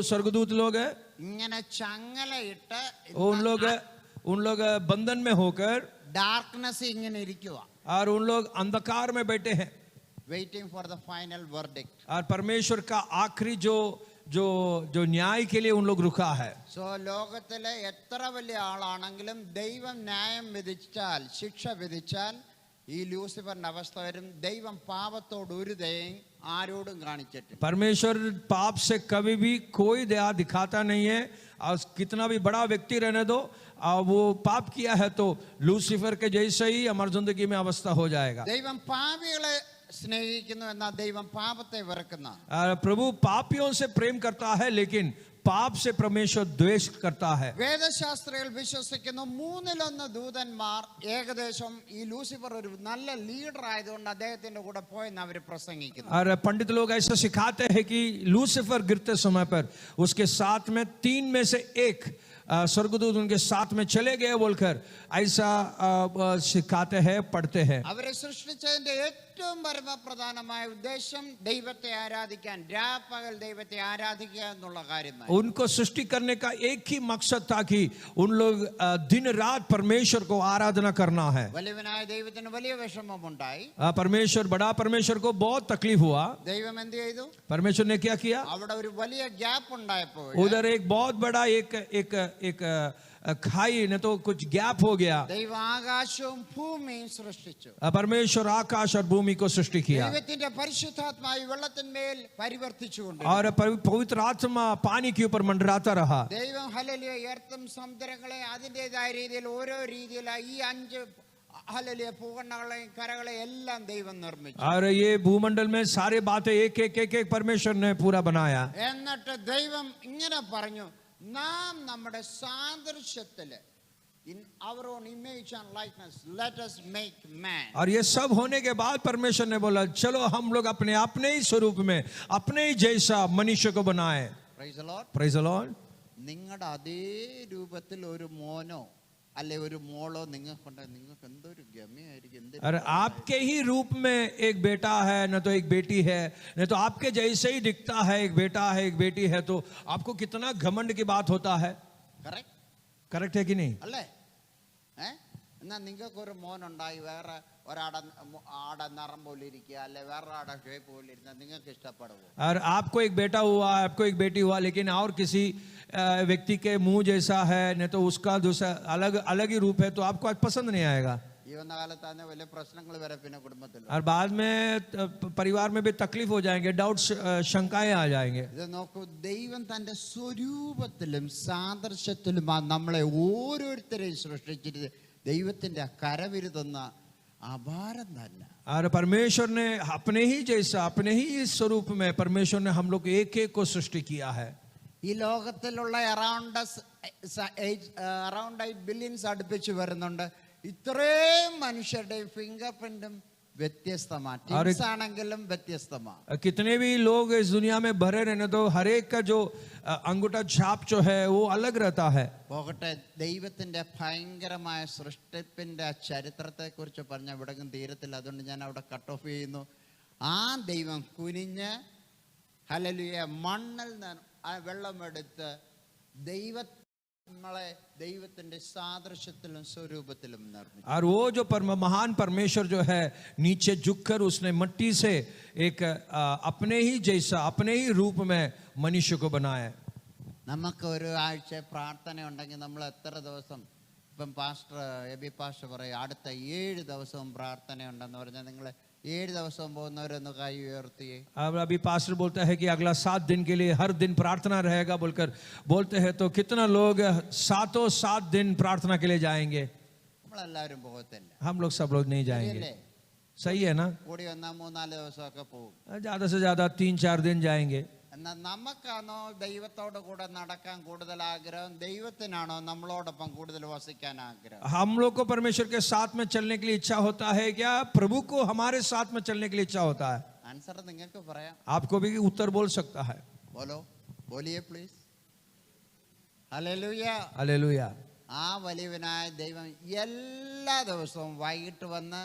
स्वर्गदूत लोग है, ഇങ്ങനെ ചങ്ങലയിട്ട് उन लोग बंधन में होकर ഡാർക്ക്നെസ് ഇങ്ങനെ ഇരിക്കുക. और उन लोग अंधकार में बैठे हैं. waiting for the final verdict. और परमेश्वर का आखिरी जो न्याय के लिए उन लोग रुका है. So ലോകത്തിലെ എത്ര വലിയ ആളാണെങ്കിലും ദൈവം ന്യായം വിധിച്ചാൽ, ശിക്ഷ വിധിച്ചാൽ ഈ ലൂസിഫറിന്റെ അവസ്ഥ വരും. ദൈവം പാപത്തോട് ഒരു ദയയും ആരോടും കാണിച്ചിട്ടില്ല. परमेश्वर पाप से कभी भी कोई दया दिखाता नहीं है. और कितना भी बड़ा व्यक्ति रहने दो, वो पाप किया है तो लूसीफर के जैसे ही हमारी जिंदगी में अवस्था हो जाएगा. ദൈവം പാപികളെ സ്നേഹിക്കുന്നു എന്നാൽ ദൈവം പാപത്തെ വെറുക്കുന്ന. प्रभु पापियों से प्रेम करता है, लेकिन पाप से परमेश्वर द्वेष करता है. വേദശാസ്ത്രികൾ വിശ്വസിക്കുന്നു 1/3 ദൂതന്മാർ ഏകദേശം ഈ ലൂസിഫർ ഒരു നല്ല ലീഡർ ആയതുകൊണ്ട് അദ്ദേഹത്തിന്റെ കൂടെ പോയെന്ന് അവർ പ്രസംഗിക്കുന്നു. और पंडित लोग ऐसा सिखाते हैं कि लूसीफर गिरते समय पर उसके साथ में 3 में से 1 स्वर्गदूत उनके साथ में चले गए बोलकर ऐसा सिखाते हैं, पढ़ते हैं. അവരെ സൃഷ്ടിച്ചതിന്റെ ഏറ്റവും പരമപ്രധാനമായ ഉദ്ദേശം ദൈവത്തെ ആരാധിക്കാൻ, രാപ്പകൽ ദൈവത്തെ ആരാധിക്കുക എന്നുള്ള കാര്യമാണ്. उनको सृष्टि करने का एक ही मकसद था कि उन लोग दिन रात परमेश्वर को आराधना करना है. വലിയവനായ ദൈവത്തിന് വലിയ വിഷമമുണ്ടായി. बड़ा परमेश्वर को बहुत तकलीफ हुआ. ദൈവം എന്ത് ചെയ്തു? परमेश्वर ने क्या किया? അവിടെ ഒരു വലിയ ഗ്യാപ്പ് ഉണ്ടായപ്പോൾ उधर एक बहुत बड़ा एक खाई न तो कुछ गैप हो गया. ദൈവം ആകാശവും ഭൂമിയും സൃഷ്ടിച്ചു. परमेश्वर आकाश और भूमि को सृष्टि किया. ദൈവത്തിന്റെ പരിശുദ്ധാത്മാവ് വെള്ളത്തിന്മേൽ പരിവർത്തിച്ചുകൊണ്ട് और पवित्र आत्मा पानी के ऊपर मंडराता रहा. ദൈവം ഹല്ലേലൂയ എർത്തും സമുദ്രങ്ങളെ അതിൻ്റെതായ രീതിയിൽ ഓരോ രീതിയിലായി ഈ 5 ഹല്ലേലൂയ ഭൂഖണ്ഡങ്ങളെയും കരകളെയും എല്ലാം ദൈവം നിർമ്മിച്ചു. और ये भूमंडल में सारे बातें एक परमेश्वर ने पूरा बनाया. എന്നിട്ട് ദൈവം ഇങ്ങനെ പറഞ്ഞു, നാം നമ്മുടെ സാദൃശ്യത്തില് in our own image and likeness let us make man. और ये सब होने के बाद परमेश्वर ने बोला चलो हम लोग अपने ही स्वरूप में अपने ही जैसा मनुष्य को बनाए. Praise the Lord. Praise the Lord. നിങ്ങളുടെ അതേ രൂപത്തിൽ ഒരു മോനോ അല്ലെ ഒരു മോളോ നിങ്ങൾക്ക് എന്തൊരു ഗമ്യായിരിക്കും. अरे आपके ही रूप में एक बेटा है, न तो एक बेटी है, न तो आपके जैसे ही दिखता है एक बेटा है एक बेटी है, तो आपको कितना घमंड की बात होता है. കറക്റ്റ് करेक्ट है कि नहीं? അല്ലേ? എന്നാൽ നിങ്ങൾക്കൊരു മോനുണ്ടായി വേറെ ആടെ നിറം പോലെ ഇരിക്കുക അല്ലെ വേറെ ആടെ ഷേപ്പ് പോലെ ഇരുന്നാൽ നിങ്ങൾക്ക് ഇഷ്ടപ്പെടുമോ? और आपको एक बेटा हुआ, आपको एक बेटी हुआ, लेकिन और किसी व्यक्ति के मुंह जैसा है, नहीं तो उसका दूसरा अलग अलग ही रूप है, तो आपको आज पसंद नहीं आएगा। ഈ വന്ന കാലത്താണ് വലിയ പ്രശ്നങ്ങൾ വരെ പിന്നെ കുടുംബത്തിൽ. और बाद में परिवार में भी तकलीफ हो जाएंगे, डाउट शंकाएं आ जाएंगे। ഇത് നോക്കൂ, ദൈവം തന്റെ സ്വരൂപത്തിലും സാദൃശ്യത്തിലുമാണ് നമ്മളെ ഓരോരുത്തരെയും സൃഷ്ടിച്ചിട്ട്. ദൈവത്തിന്റെ കരവിരുതുന്ന അപാരം തന്നെ. और परमेश्वर ने अपने ही जैसा, अपने ही स्वरूप में परमेश्वर ने हम लोग एक एक को सृष्टि किया है। ഈ ലോകത്തിലുള്ള അറൗണ്ട് 8 ബില്യൺസ് അടുപ്പിച്ച് വരുന്നുണ്ട്. ഇത്രയും മനുഷ്യരുടെ ഫിംഗർ പ്രിന്റും വ്യത്യസ്തമാണ്, ടിപ്സ് ആണെങ്കിലും വ്യത്യസ്തമാണ്. कितने भी लोग इस दुनिया में भरे रहने, तो हर एक का जो अंगूठा छाप जो है वो अलग रहता है। പോകട്ടെ, ദൈവത്തിന്റെ ഭയങ്കരമായ സൃഷ്ടിപ്പിന്റെ ചരിത്രത്തെ കുറിച്ച് പറഞ്ഞ ഇവിടെയും തീരത്തില്ല, അതുകൊണ്ട് ഞാൻ അവിടെ കട്ട് ഓഫ് ചെയ്യുന്നു. ആ ദൈവം കുനിഞ്ഞ് ഹല്ലേലൂയ മണ്ണിൽ നിന്ന് ആ വെള്ളമെടുത്ത് നമ്മളെ ദൈവത്തിന്റെ സാദൃശ്യത്തിലും സ്വരൂപത്തിലും നിർമ്മിച്ചു. और वो जो महान परमेश्वर जो है नीचे झुककर उसने मिट्टी से एक अपने ही जैसा, अपने ही रूप में मनुष्य को बनाया। നമുക്ക് ഒരു ആഴ്ച പ്രാർത്ഥന ഉണ്ടെങ്കിൽ നമ്മൾ എത്ര ദിവസം, ഇപ്പം പാസ്റ്റർ എബി പാസ്റ്റർ പറയും അടുത്ത 7 ദിവസവും പ്രാർത്ഥന ഉണ്ടെന്ന് പറഞ്ഞാൽ നിങ്ങൾ 7 ദിവസവും പോകുന്നവരൊന്ന് കൈ ഉയർത്തിയേ. अब अभी पास्टर बोलता है कि अगला 7 दिन के लिए हर दिन प्रार्थना रहेगा बोलकर बोलते हैं, तो कितना लोग 7 दिन प्रार्थना के लिए जाएंगे? നമ്മളെല്ലാവരും പോകത്തില്ല. हम लोग सब लोग नहीं जाएंगे। सही है ना? കൂടി വന്നാൽ 3-4 ദിവസമൊക്കെ പോകും. ज्यादा से ज्यादा 3-4 दिन जाएंगे। എന്നാൽ നമുക്കാണോ ദൈവത്തോട് കൂടെ നടക്കാൻ കൂടുതൽ ആഗ്രഹം, ദൈവത്തിനാണോ നമ്മളോടൊപ്പം കൂടുതൽ വസിക്കാൻ ആഗ്രഹം? हम लोग को परमेश्वर के साथ में चलने के लिए इच्छा होता है क्या, प्रभु को हमारे साथ में चलने के लिए इच्छा होता है? ആൻസർ നിങ്ങൾക്ക് പറയാം. आपको भी उत्तर बोल सकता है। बोलिए प्लीज. ഹല്ലേലൂയ. हालेलुया। ആ വലിയവനായ ദൈവം എല്ലാ ദിവസവും വൈകിട്ട് വന്ന്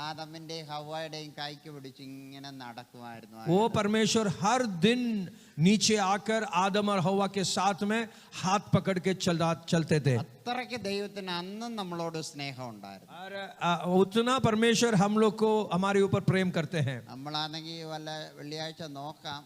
ആദമിന്റെ ഹവ്വയുടെയും കൈക്ക് പിടിച്ച് ഇങ്ങനെ നടക്കുമായിരുന്നു. वो परमेश्वर हर दिन नीचे आकर आदम और हवा के साथ में हाथ पकड़ के चलते थे। അത്രയ്ക്ക് ദൈവത്തിന് അന്നും നമ്മളോട് സ്നേഹം ഉണ്ടായിരുന്നു. और उतना परमेश्वर हम लोग को हमारे ऊपर प्रेम करते हैं। നമ്മളാണെങ്കിൽ വല്ല വെള്ളിയാഴ്ച നോക്കാം,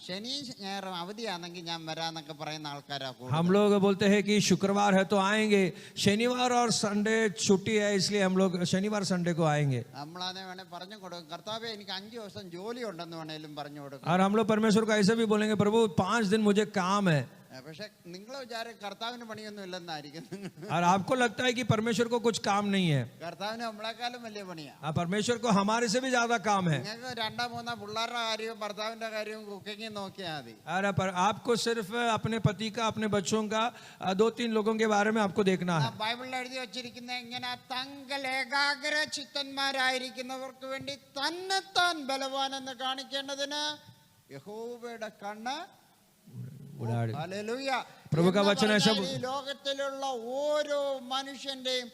ശനി ഞായറും അവധിയാണെങ്കിൽ ഞാൻ വരാന്നൊക്കെ പറയുന്ന ആൾക്കാരാ. हम लोग बोलते हैं कि शुक्रवार है तो आएंगे, शनिवार और संडे छुट्टी है इसलिए हम लोग शनिवार संडे को आएंगे। നമ്മളാണെ വേണേ പറഞ്ഞു കൊടുക്കും, കർത്താവേ എനിക്ക് 5 ദിവസം ജോലി ഉണ്ടെന്ന് വേണേലും പറഞ്ഞു കൊടുക്കും. और हम लोग परमेश्वर को ऐसे भी बोलेंगे, प्रभु 5 दिन मुझे काम है। പക്ഷെ നിങ്ങൾ വിചാരം കർത്താവിന് പണിയൊന്നും ഇല്ലെന്നായിരിക്കും. और आपको लगता है कि परमेश्वर को कुछ काम नहीं है। കർത്താവിന് നമ്മളെക്കാളും വലിയ പണിയാ. परमेश्वर को हमारे से भी ज्यादा काम है। നിങ്ങൾക്ക് 2-3 പിള്ളേരുടെ കാര്യവും ഭർത്താവിന്റെ കാര്യവും കുക്കിംഗ് നോക്കിയാൽ മതി. और आपको सिर्फ अपने पति का, अपने बच्चों का, 2-3 लोगों के बारे में आपको देखना है। ബൈബിളിൽ എഴുതി വെച്ചിരിക്കുന്ന ഇങ്ങനെ തങ്കൽ ഏകാഗ്ര ചിത്തന്മാരായിരിക്കുന്നവർക്ക് വേണ്ടി തന്നെത്താൻ ബലവാനെന്ന് കാണിക്കേണ്ടതിന് യഹോവയുടെ കണ്ണ്. ഹല്ലേലൂയ. प्रभु का वचन ऐसा ഈ ലോകത്തിലുള്ള ഓരോ മനുഷ്യന്റെയും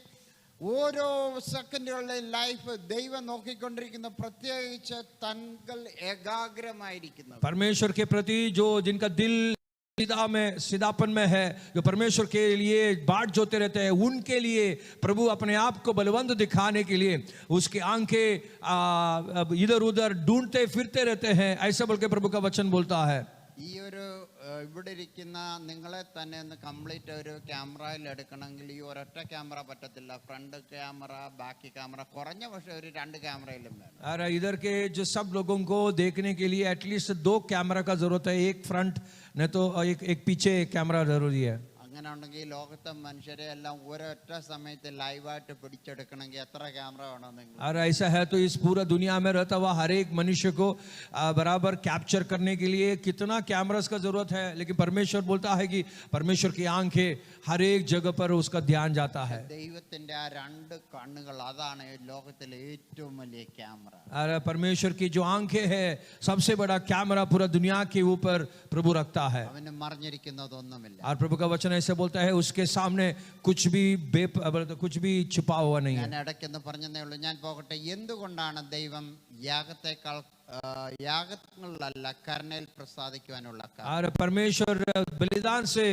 ഓരോ സെക്കൻഡുകളുടെയും ലൈഫ് ദൈവം നോക്കിക്കൊണ്ടിരിക്കുന്ന, പ്രത്യേകിച്ച് തങ്കൽ ഏകാഗ്രമായിരിക്കുന്നത്. परमेश्वर के प्रति जो जिनका दिल सीधापन में है, जो परमेश्वर के लिए बाट जोते रहते हैं, उनके लिए प्रभु अपने आप को बलवंत दिखाने के लिए उसकी आंखें इधर उधर ढूंढते फिरते रहते हैं, ऐसा बोल के प्रभु का वचन बोलता है। ഈ ഒരു ഇവിടെ ഇരിക്കുന്ന നിങ്ങളെ തന്നെ ഒന്ന് കംപ്ലീറ്റ് ഒരു ക്യാമറയിൽ എടുക്കണമെങ്കിൽ ഈ ഒരൊറ്റ ക്യാമറ പറ്റത്തില്ല. ഫ്രണ്ട് ക്യാമറ, ബാക്കി ക്യാമറ, കുറഞ്ഞ പക്ഷേ ഒരു 2 ക്യാമറയിലും വേണം. और इधर के जो सब लोगों को देखने के लिए एटलीस्ट 2 कैमरा का जरूरत है, एक फ्रंट नहीं तो एक पीछे कैमरा जरूरी है। അങ്ങനെ उണ്ടെങ്കിൽ ലോകത്തെ മനുഷ്യരെ എല്ലാം ഒരൊറ്റ സമയത്ത് ലൈവായിട്ട് പിടിച്ചെടുക്കണമെങ്കിൽ എത്ര ക്യാമറ വേണം നിങ്ങൾ? और ऐसा है तो इस पूरा दुनिया में रहता हुआ हर एक मनुष्य को बराबर कैप्चर करने के लिए कितना कैमरास का जरूरत है। लेकिन परमेश्वर बोलता है कि परमेश्वर की आंखें हर एक जगह पर उसका ध्यान जाता है। ദൈവത്തിന്റെ ആ 2 കണ്ണുകൾ അതാണ് ലോകത്തിലെ ഏറ്റവും വലിയ ക്യാമറ. और परमेश्वर की जो आंखें है सबसे बड़ा कैमरा पूरा दुनिया के ऊपर प्रभु रखता है। അവന് മറഞ്ഞിരിക്കുന്നതൊന്നുമില്ല. और प्रभु का वचन ऐसे बोलता है उसके सामने कुछ भी छुपा हुआ नहीं है। ഞാൻ ഇടയ്ക്കൊന്ന് പറഞ്ഞതേ ഉള്ളൂ. ഞാൻ പോകട്ടെ. എന്തുകൊണ്ടാണ് ദൈവം യാഗത്തെക്കാൾ യാഗങ്ങളിലല്ല കരുണയിൽ പ്രസാദിക്കുവാനുള്ള കാരണം. और परमेश्वर बलिदान से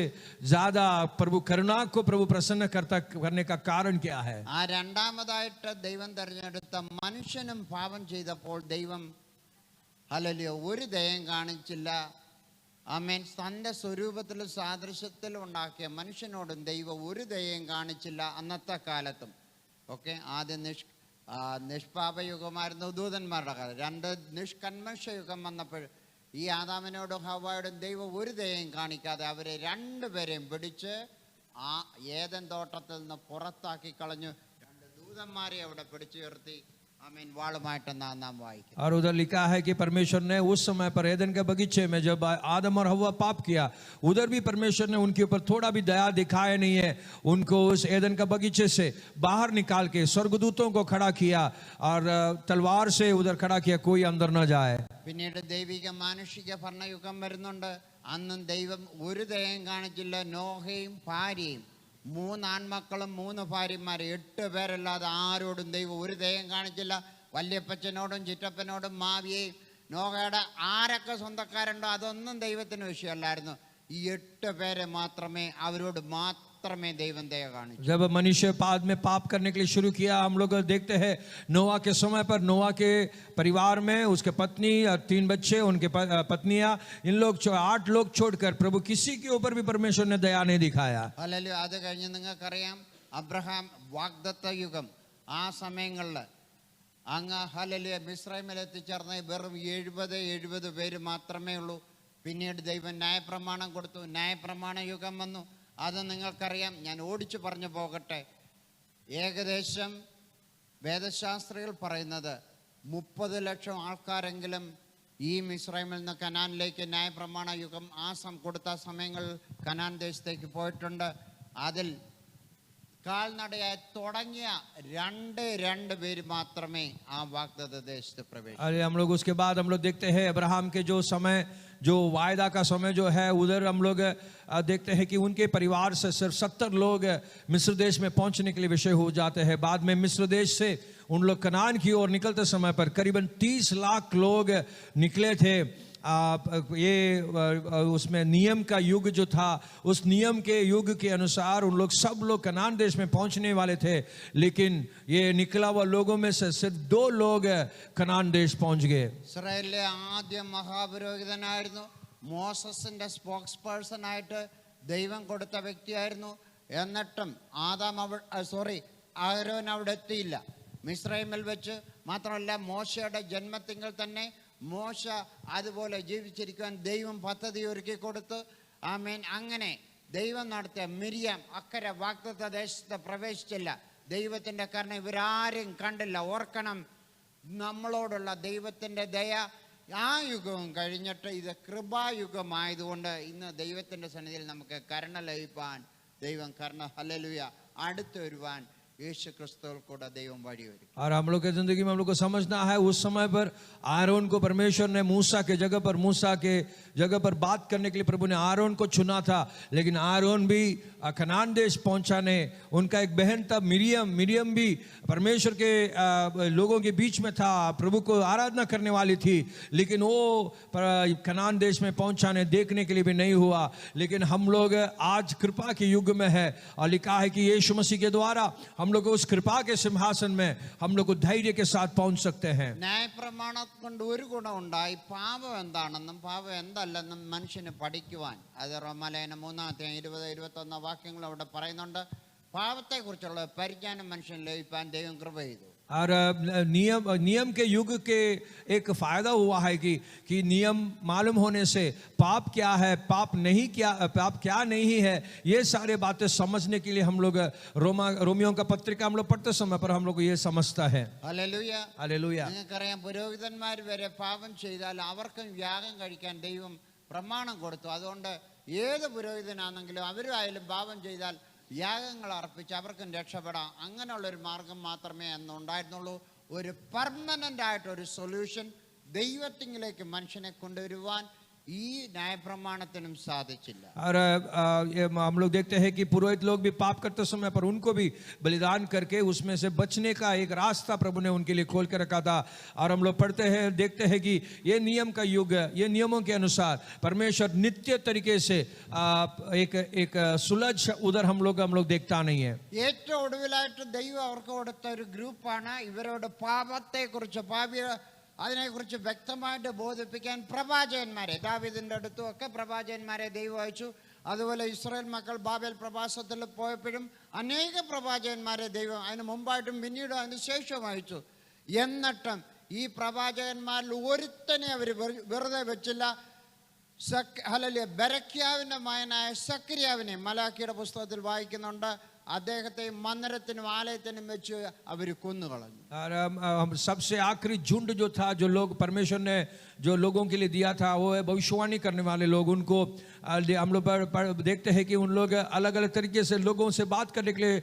ज्यादा प्रभु करुणा को प्रभु प्रसन्न करने का कारण क्या है? ആ രണ്ടാമതായിട്ട് ദൈവം തെരഞ്ഞെടുത്ത മനുഷ്യനും പാപം ചെയ്തപ്പോൾ ദൈവം ഹല്ലേലൂയ ഒരു ദയം കാണിച്ചില്ല. ആമേൻ. തൻ്റെ സ്വരൂപത്തിലും സാദൃശ്യത്തിലും ഉണ്ടാക്കിയ മനുഷ്യനോടും ദൈവം ഒരു ദയം കാണിച്ചില്ല അന്നത്തെ കാലത്തും. ഓക്കെ, ആദ്യം നിഷ്പാപയുഗമായിരുന്നു ദൂതന്മാരുടെ കാലം. രണ്ട് നിഷ്കന്മഷ യുഗം വന്നപ്പോൾ ഈ ആദാമിനോടും ഹവ്വായോടും ദൈവം ഒരു ദയം കാണിക്കാതെ അവരെ രണ്ടുപേരെയും പിടിച്ച് ആ ഏദൻ തോട്ടത്തിൽ നിന്ന് പുറത്താക്കി കളഞ്ഞു. രണ്ട് ദൂതന്മാരെ അവിടെ പിടിച്ചുയർത്തി आमीन वालमाइट नाम वाइक. और उधर लिखा है कि परमेश्वर ने उस समय पर एदन के बगीचे में जब आदम और हव्वा पाप किया, उधर भी परमेश्वर ने उनके ऊपर थोड़ा भी दया दिखाया नहीं है. उनको उस एदन का बगीचे से बाहर निकाल के स्वर्गदूतों को खड़ा किया और तलवार से उधर खड़ा किया, कोई अंदर न जाए. പിന്നീട് ദൈവിക മാനുഷിക ഭരണയുഗം വരുന്നുണ്ട്. അന്നും ദൈവം ഒരു ദയം കാണിച്ചില്ല. നോഹയും ഭാര്യയും, 3 ആൺമക്കളും 3 ഭാര്യമാരും, 8 പേരല്ലാതെ ആരോടും ദൈവം ഒരു ദയം കാണിച്ചില്ല. വല്യപ്പച്ചനോടും ചിറ്റപ്പനോടും മാവിയെയും നോഹയുടെ ആരൊക്കെ സ്വന്തക്കാരുണ്ടോ അതൊന്നും ദൈവത്തിന് വിഷയമല്ലായിരുന്നു. ഈ 8 പേരെ മാത്രമേ അവരോട് മാത്രമേ ദൈവം ദയ കാണിച്ചു. जब मनुष्य बाद में पाप करने के लिए शुरू किया, हम लोग देखते हैं नोआ के समय पर नोआ के परिवार में उसके पत्नी और 3 बच्चे, उनके पत्नियां, इन लोग 8 लोग छोड़कर प्रभु किसी के ऊपर भी परमेश्वर ने दया नहीं दिखाया. ഹല്ലേലൂയ. അത് കഴിഞ്ഞ് നിങ്ങൾക്കറിയാം അബ്രഹാം വാഗ്ദത്ത യുഗം. ആ സമയങ്ങളിൽ അങ്ങ് ഹല്ലേലൂയ മിസ്രൈമിൽ എത്തിച്ചേർന്ന വെറും 70 പേര് മാത്രമേ ഉള്ളൂ. പിന്നീട് ദൈവം ന്യായപ്രമാണം കൊടുത്തു. ന്യായപ്രമാണ യുഗം വന്നു. അത് നിങ്ങൾക്കറിയാം. ഞാൻ ഓടിച്ചു പറഞ്ഞു പോകട്ടെ. ഏകദേശം വേദശാസ്ത്രികൾ പറയുന്നത് 30 ലക്ഷം ആൾക്കാരെങ്കിലും ഈ മിസ്രൈമിൽ നിന്ന് കനാനിലേക്ക് ന്യായപ്രമാണ യുഗം കൊടുത്ത സമയങ്ങളിൽ കനാൻ ദേശത്തേക്ക് പോയിട്ടുണ്ട്. അതിൽ കാൽനടയായി തുടങ്ങിയ 2 പേര് മാത്രമേ ആ വാഗ്ദത്ത ദേശത്ത് പ്രവേശിച്ചു. अरे हम लोग उसके बाद हम लोग देखते हैं अब्राहम के जो समय, जो वायदा का समय जो है, उधर हम लोग देखते हैं कि उनके परिवार से सिर्फ 70 लोग मिस्र देश में पहुंचने के लिए विषय हो जाते हैं. बाद में मिस्र देश से उन लोग कनान की ओर निकलते समय पर करीबन 30 लाख लोग निकले थे. ये उसमें नियम का युग जो था, उस नियम के युग के अनुसार उन लोग सब लोग कनान देश में पहुंचने वाले थे. लेकिन ये निकला हुआ लोगों में से सिर्फ 2 लोग कनान देश पहुंच गए. ഇസ്രായേലിലെ ആദ്യ മഹാപുരോഹിതനായിരുന്നു. മോസസിന്റെ സ്പോക്സ് പേഴ്സൺ ആയിട്ട് ദൈവം കൊടുത്ത വ്യക്തിയായിരുന്നു. എന്നിട്ടും ആരോൻ അവിടെ എത്തിയില്ല. മിസ്രൈമിൽ വെച്ച് മാത്രമല്ല, മോശയുടെ ജന്മത്തിങ്കിൽ തന്നെ മോശ അതുപോലെ ജീവിച്ചിരിക്കാൻ ദൈവം പദ്ധതി ഒരുക്കി കൊടുത്ത് ആമേൻ. അങ്ങനെ ദൈവം നടത്തിയ മിരിയാം അക്കരെ വാഗ്ദത്ത ദേശത്ത് പ്രവേശിച്ചില്ല. ദൈവത്തിൻ്റെ കരുണ ഇവരാരും കണ്ടില്ല. ഓർക്കണം, നമ്മളോടുള്ള ദൈവത്തിൻ്റെ ദയ ആ യുഗവും കഴിഞ്ഞിട്ട് ഇത് കൃപായുഗമായതുകൊണ്ട് ഇന്ന് ദൈവത്തിൻ്റെ സന്നിധിയിൽ നമുക്ക് കരുണ ലഭിപ്പാൻ ദൈവം കരുണ ഹല്ലേലൂയ അടുത്ത് വരുവാൻ यीशु क्रिस्तु को दैवम वड़ी हो. और हम लोग के जिंदगी में हम लोग को समझना है, उस समय पर आरोन को परमेश्वर ने मूसा के जगह पर बात करने के लिए प्रभु ने आरोन को चुना था. लेकिन आरोन भी कनान देश पहुंचाने, उनका एक बहन था मिरियम भी परमेश्वर के लोगों के बीच में था, प्रभु को आराधना करने वाली थी. लेकिन वो कनान देश में पहुंचाने देखने के लिए भी नहीं हुआ. लेकिन हम लोग आज कृपा के युग में है और लिखा है कि यीशु मसीह के द्वारा हम लोग उस कृपा के सिंहासन में हम लोग धैर्य के साथ पहुंच सकते हैं. ന്യായ പ്രമാണം കൊണ്ട് ഒരു ഗുണമുണ്ടായി. പാപം എന്താണെന്നും പാപം എന്തല്ലെന്നും മനുഷ്യന് പഠിക്കുവാൻ. അത് റോമാലേഖനം 3:20-21 വാക്യങ്ങൾ അവിടെ പറയുന്നുണ്ട്. പാപത്തെക്കുറിച്ചുള്ള പരിജ്ഞാനം മനുഷ്യന് ലഭിക്കാൻ ദൈവം കൃപ ചെയ്തു. और नियम के युग के एक फायदा हुआ है कि नियम मालूम होने से पाप क्या है, पाप क्या नहीं है, ये सारे बातें समझने के लिए हम लोग रोमियों का पत्रिका हम लोग पढ़ते समय पर हम लोग ये समझता है. ഹല്ലേലൂയ. हालेलुया. നിങ്ങൾക്കറിയാം, പുരോഹിതന്മാർ വരെ പാപം ചെയ്താൽ അവർക്കും യാഗം കഴിക്കാൻ ദൈവം പ്രമാണം കൊടുത്തു. അതുകൊണ്ട് ഏത് പുരോഹിതനാണെങ്കിലും അവരായാലും പാപം ചെയ്താൽ യാഗങ്ങൾ അർപ്പിച്ച് അവർക്കും രക്ഷപ്പെടാം. അങ്ങനെയുള്ളൊരു മാർഗം മാത്രമേ അന്ന് ഉണ്ടായിരുന്നുള്ളൂ. ഒരു പെർമനൻ്റ് ആയിട്ടൊരു സൊല്യൂഷൻ ദൈവത്തിങ്കിലേക്ക് മനുഷ്യനെ കൊണ്ടുവരുവാൻ ഈ ന്യായപ്രമാണത്തിനും സാധിച്ചില്ല. और हम लोग देखते हैं कि पुरोहित लोग भी पाप करते समय पर उनको भी बलिदान करके उसमें से बचने का एक रास्ता प्रभु ने उनके लिए खोल के रखा था. और हम लोग पढ़ते हैं, देखते हैं कि ये नियम का युग है. ये नियमों के अनुसार परमेश्वर नित्य तरीके से एक सुलझ उधर हम लोग देखता नहीं है. ഏറ്റവും ഒടുവിലായിട്ട് ദൈവം അവർക്ക് കൊടുത്ത ഒരു ഗ്രൂപ്പാണ് ഇവരോട് പാപത്തെക്കുറിച്ച് അതിനെക്കുറിച്ച് വ്യക്തമായിട്ട് ബോധിപ്പിക്കാൻ പ്രവാചകന്മാരെ. ദാവീദിന്റെ അടുത്തും ഒക്കെ പ്രവാചകന്മാരെ ദൈവം അയച്ചു. അതുപോലെ ഇസ്രായേൽ മക്കൾ ബാബേൽ പ്രവാസത്തിൽ പോയപ്പോഴും അനേക പ്രവാചകന്മാരെ ദൈവം അതിന് മുമ്പായിട്ടും പിന്നീടും അതിന് ശേഷം അയച്ചു. എന്നിട്ടും ഈ പ്രവാചകന്മാരിൽ ഒരുത്തനെ അവർ വെറുതെ വെച്ചില്ല. ബെരക്യാവിന്റെ മകനായ സക്രിയാവിനെ മലാക്കിയുടെ പുസ്തകത്തിൽ വായിക്കുന്നുണ്ട്. അദ്ദേഹത്തെ മന്ദിരത്തിനും ആലയത്തിനും വെച്ച് അവർ കൊന്നുകളഞ്ഞു. सबसे आखिरी झुंड जो था, जो लोग परमेश्वर ने जो लोगों के लिए दिया था, वो है भविष्यवाणी करने वाले लोग. उनको हम लोग देखते हैं कि उन लोग अलग अलग तरीके से लोगों से बात करने के लिए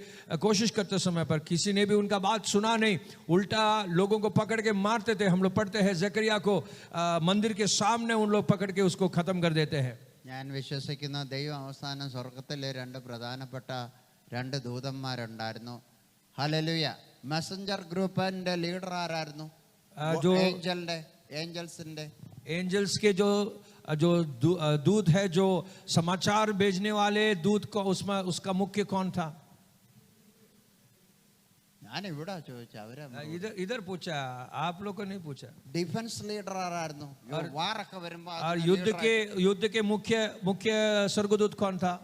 कोशिश करते समय पर किसी ने भी उनका बात सुना नहीं, उल्टा लोगों को पकड़ के मारते थे. हम लोग पढ़ते हैं जकरिया को मंदिर के सामने उन लोग पकड़ के उसको खत्म कर देते हैं. ഞാൻ വിശ്വസിക്കുന്ന ദൈവം അവസാനം സ്വർഗത്തിലെ രണ്ട് പ്രധാനപ്പെട്ട രണ്ട് ദൂതന്മാരുണ്ടായിരുന്നു. ഹല്ലേലൂയ. മെസ്സഞ്ചർ ഗ്രൂപ്പിന്റെ ലീഡർ ആരായിരുന്നു? ഏഞ്ചൽസിന്റെ एंजल्स के जो दूत है, जो समाचार भेजने वाले दूत को, उसमें उसका मुख्य कौन था? ഞാൻ ഇവിടെ ചോദിച്ചു, അവരെ इधर पूछा, आप लोग को नहीं पूछा. ഡിഫൻസ് ലീഡർ ആരായിരുന്നു? വാറൊക്കെ വരുമ്പോ और युद्ध के मुख्य स्वर्गदूत कौन था?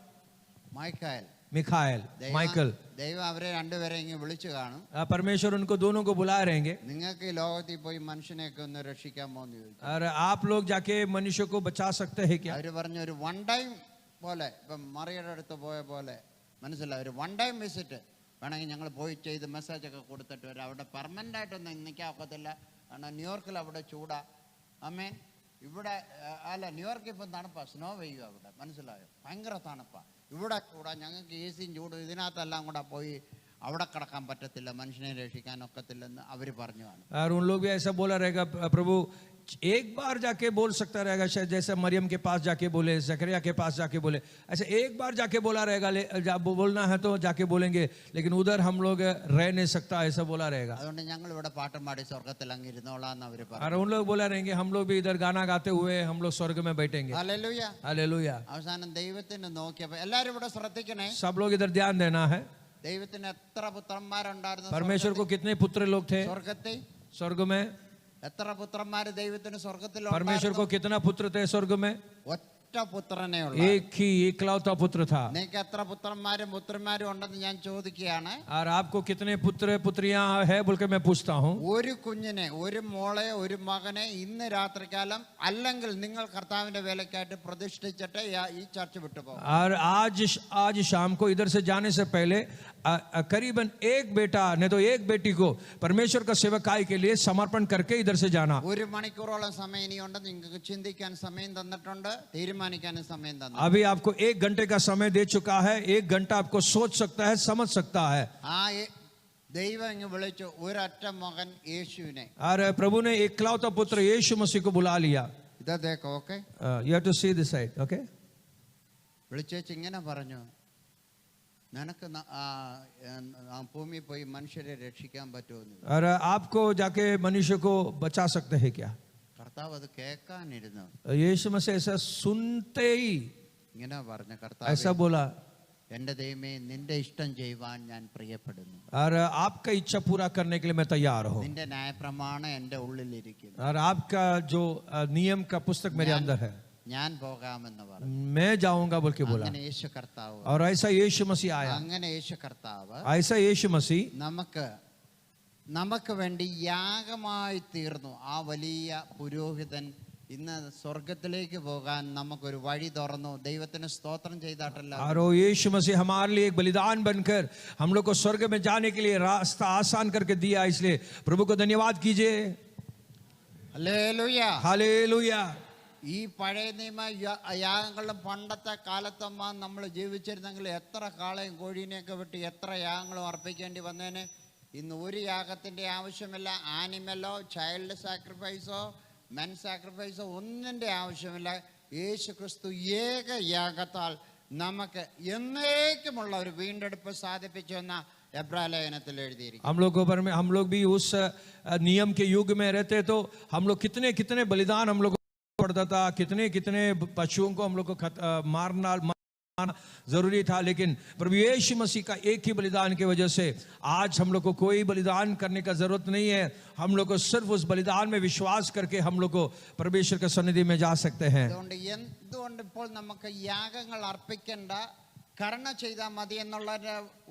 मिखाएल, माइकल. ദൈവം അവരെ രണ്ടുപേരെ ഇങ്ങ് വിളിച്ചു കാണും. परमेश्वर उनको दोनों को बुला रहेंगे. നിങ്ങൾക്ക് ഈ ലോകത്തിൽ പോയി മനുഷ്യനെയൊക്കെ ഒന്ന് രക്ഷിക്കാമോ എന്ന് ചോദിച്ചു. और आप लोग जाके मनुष्य को बचा सकते हैं क्या? അവര് പറഞ്ഞു, ഒരു വൺ ടൈം പോലെ, ഇപ്പം മറിയുടെ അടുത്ത് പോയ പോലെ, മനസ്സിലായി, ഒരു വൺ ടൈം വിസിറ്റ് വേണമെങ്കിൽ ഞങ്ങൾ പോയി ചെയ്ത് മെസ്സേജ് ഒക്കെ കൊടുത്തിട്ട് വരാം. അവിടെ പെർമനന്റ് ആയിട്ടൊന്നും നിൽക്കാൻ ഒക്കത്തില്ല. കാരണം ന്യൂയോർക്കിൽ അവിടെ ചൂടാ. അമ്മേൻ, ഇവിടെ അല്ല, ന്യൂയോർക്ക് ഇപ്പം തണുപ്പാ, സ്നോ പെയ്യുക അവിടെ, മനസ്സിലായോ? ഭയങ്കര തണുപ്പാ. ഇവിടെ ചൂടാ, ഞങ്ങൾക്ക് എ സിയും ചൂട്, ഇതിനകത്തെല്ലാം കൂടെ പോയി അവിടെ കിടക്കാൻ പറ്റത്തില്ല, മനുഷ്യനെ രക്ഷിക്കാൻ ഒക്കത്തില്ലെന്ന് അവർ പറഞ്ഞു. और उन लोग भी ऐसा बोला रहेगा, प्रभु एक बार जाके बोल सकता रहेगा, शायद जैसे मरियम के पास जाके बोले, जकरिया के पास जाके बोले, ऐसे एक बार जाके बोला रहेगा. बोलना है तो जाके बोलेंगे, लेकिन उधर हम लोग रह नहीं सकता, ऐसा बोला रहेगा. അതുകൊണ്ട് ഞങ്ങൾ ഇവിടെ പാട്ടും പാടി സ്വർഗ്ഗത്തിൽ അങ്ങ് ഇരുന്നോളാന്ന് അവർ പറഞ്ഞു. और उन लोग बोला रहेंगे, हम लोग भी इधर गाना गाते हुए हम लोग स्वर्ग में बैठेंगे. Hallelujah, hallelujah. അവസാനം ദൈവത്തിന് നോക്കിയപ്പോൾ എല്ലാവരും ഇവിടെ ശ്രദ്ധിക്കണേ. सब लोग इधर ध्यान देना है. ദൈവത്തിന് എത്ര പുത്രന്മാരുണ്ടായിരുന്നു? परमेश्वर को कितने पुत्र लोग थे സ്വർഗ്ഗത്തിൽ? स्वर्ग में? എത്ര പുത്രന്മാര് ദൈവത്തിന് സ്വർഗ്ഗത്തിൽ? परमेश्वर को कितना पुत्र थे स्वर्ग में? ഒറ്റ പുത്രനേ ഉള്ളൂ. एक ही इकलौता पुत्र था. നിങ്ങൾക്ക് എത്ര പുത്രന്മാരും പുത്രിമാരും ഉണ്ടെന്ന് ഞാൻ ചോദിക്കുകയാണ്. और आपको कितने पुत्र पुत्रियां है बोल के मैं पूछता हूँ. ഒരു കുഞ്ഞിനെ, ഒരു മോളെ, ഒരു മകനെ ഇന്ന് രാത്രികാലം അല്ലെങ്കിൽ നിങ്ങൾ കർത്താവിന്റെ വേലയ്ക്കായിട്ട് പ്രതിഷ്ഠിച്ചിട്ട് ഈ ചർച്ച വിട്ടുപോകും. और आज शाम को इधर से जाने से पहले करीबन एक बेटा नहीं तो एक बेटी को परमेश्वर का सेवकाई के लिए समर्पण करके इधर से जाना. ഒരു മണിക്കൂറോളം സമയം ഇനിയുണ്ട്. നിങ്ങൾക്ക് ചിന്തിക്കാൻ സമയം തന്നിട്ടുണ്ട്, തീരുമാനിക്കാനും സമയം തന്നിട്ടുണ്ട്. अभी आपको 1 घंटे का समय दे चुका है. 1 घंटा आपको सोच सकता है, समझ सकता है. ദൈവം ഇങ്ങ് വിളിച്ചു ഒരൊറ്റ മകൻ യേശുവിനെ. और प्रभु ने एकलौता पुत्र यीशु मसीह को बुला लिया. ഇതാ ദേഖോ, okay, you have to see this side, okay? വിളിച്ചേച്ച് ഇങ്ങനെ പറഞ്ഞു, നിനക്ക് ഭൂമിയിൽ പോയി മനുഷ്യരെ രക്ഷിക്കാൻ പറ്റുമെന്ന്. और आपको जाके मनुष्य को बचा सकते हैं क्या? കർത്താവ് അത് കേൾക്കാനിരുന്നു. यीशु मसीह ऐसा सुनते ही ഇങ്ങനെ പറഞ്ഞു, ऐसा കർത്താവ് बोला, എന്റെ ദൈവമേ നിന്റെ ഇഷ്ടം ചെയ്യുവാൻ ഞാൻ പ്രിയപ്പെടുന്നു. और आपका इच्छा पूरा करने के लिए मैं तैयार हूँ. നിന്റെ ന്യായപ്രമാണം എന്റെ ഉള്ളിലിരിക്കുന്നു. और आपका जो नियम का पुस्तक मेरे अंदर है, ഞാൻ പോകാമെന്ന് പറഞ്ഞു. मैं जाऊंगा बोल के बोला. അങ്ങനെ യേശു കർത്താവ്, और ऐसा यीशु मसीह आया. അങ്ങനെ യേശു കർത്താവ് ऐसा यीशु मसीह നമുക്ക് വേണ്ടി യാഗമായി തീർന്നു. ആ വലിയ പുരോഹിതൻ ഇന്ന് സ്വർഗത്തിലേക്ക് പോകാൻ നമുക്കൊരു വഴി തുറന്നു. ദൈവത്തിന് സ്തോത്രം ചെയ്താട്ടല്ല. और वो यीशु मसीह हमारे लिए एक बलिदान बनकर हम लोग को स्वर्ग में जाने के लिए रास्ता आसान करके दिया. इसलिए प्रभु को धन्यवाद कीजिए. Hallelujah, hallelujah. ഈ പഴയ നിയമ യാഗങ്ങളും പണ്ടത്തെ കാലത്തമ്മ നമ്മൾ ജീവിച്ചിരുന്നെങ്കിൽ എത്ര കാളയും കോഴീനെയൊക്കെ വിട്ട് എത്ര യാഗങ്ങളും അർപ്പിക്കേണ്ടി വന്നേനെ. ഇന്ന് ഒരു യാഗത്തിൻ്റെ ആവശ്യമില്ല. ആനിമലോ ചൈൽഡ് സാക്രിഫൈസോ മെൻ സാക്രിഫൈസോ ഒന്നിൻ്റെ ആവശ്യമില്ല. യേശു ക്രിസ്തു ഏക യാഗത്താൽ നമുക്ക് എന്നേക്കുമുള്ള ഒരു വീണ്ടെടുപ്പ് സാധിപ്പിച്ചു എന്ന എബ്രായ ലേഖനത്തിൽ എഴുതിയിരിക്കുന്നു. हम लोग भी उस नियम के युग में रहते तो हम लोग कितने कितने बलिदान हम लोग को पड़ता था, कितने कितने पशुओं को हम लोग को मारना जरूरी था, लेकिन प्रभु यीशु मसीह का एक ही बलिदान की वजह से आज हम लोग को कोई बलिदान करने का जरूरत नहीं है. हम लोग को सिर्फ उस बलिदान में विश्वास करके हम लोग को परमेश्वर के सन्निधि में जा सकते हैं. അതുകൊണ്ട് എന്തുകൊണ്ട് ഇപ്പോൾ നമുക്ക് യാഗങ്ങൾ അർപ്പിക്കേണ്ട, കരുണ ചെയ്താൽ മതി എന്നുള്ള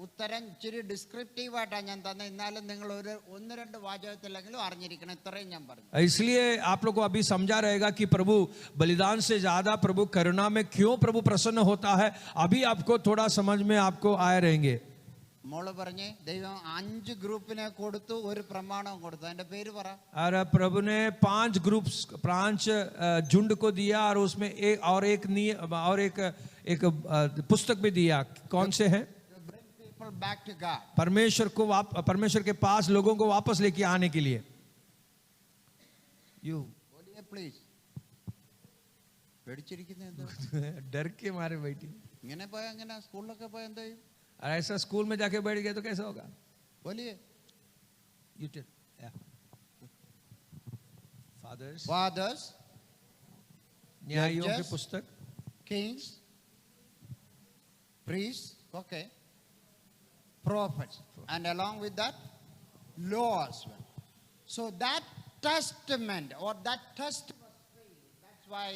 ഉത്തരം ഇച്ചിരി ഡിസ്ക്രിപ്റ്റീവായിട്ടാണ് ഞാൻ തന്നെ. എന്നാലും നിങ്ങൾ ഒരു 1-2 വാചകത്തിലെങ്കിലും അറിഞ്ഞിരിക്കണം. ഇത്രയും ഞാൻ പറഞ്ഞു. इसलिए आप लोग को अभी समझा रहेगा कि प्रभु बलिदान से ज्यादा प्रभु करुणा में क्यों प्रभु प्रसन्न होता है. अभी आपको थोड़ा समझ में आपको आए रहेंगे. മോള് പറഞ്ഞേ, ദൈവം 5 ഗ്രൂപ്പിനെ കൊടുത്തു, ഒരു പ്രമാണവും കൊടുത്തു. അതിന്റെ പേര് പറ. और प्रभु ने 5 झुंड को दिया और उसमें एक पुस्तक भी दिया. कौन से हैं? People back to God. परमेश्वर के पास लोगों को वापस लेके आने के लिए. You बोलिए प्लीज. പേടിച്ചിരിക്കുന്നേ എന്താ? डर के मारे बैठी. ഇങ്ങനെ പോയാ എങ്ങനെ? സ്കൂളിലൊക്കെ പോയാ എന്താ ചെയ്യും? और ऐसा स्कूल में जाके बैठ गए तो कैसा होगा? बोलिए. फादर्स, न्यायों की पुस्तक, kings, priests, okay, prophets, and along with that, law as well. So that testament or that test was free. That's why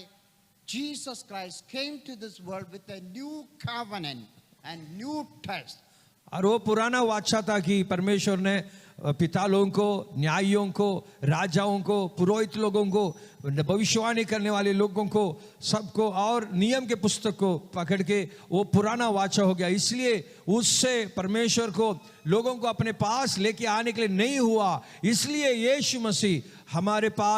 Jesus Christ came to this world with a new covenant and new test. और वो पुराना वाचा था कि परमेश्वर ने पिता लोगों को, न्यायियों को, राजाओं को, पुरोहित लोगों को, भविष्यवाणी करने वाले लोगों को, सबको और नियम के पुस्तक को पकड़ के वो पुराना वाचा हो गया. इसलिए उससे परमेश्वर को लोगों को अपने पास लेके आने के लिए नहीं हुआ. इसलिए यीशु मसीह हमारे पास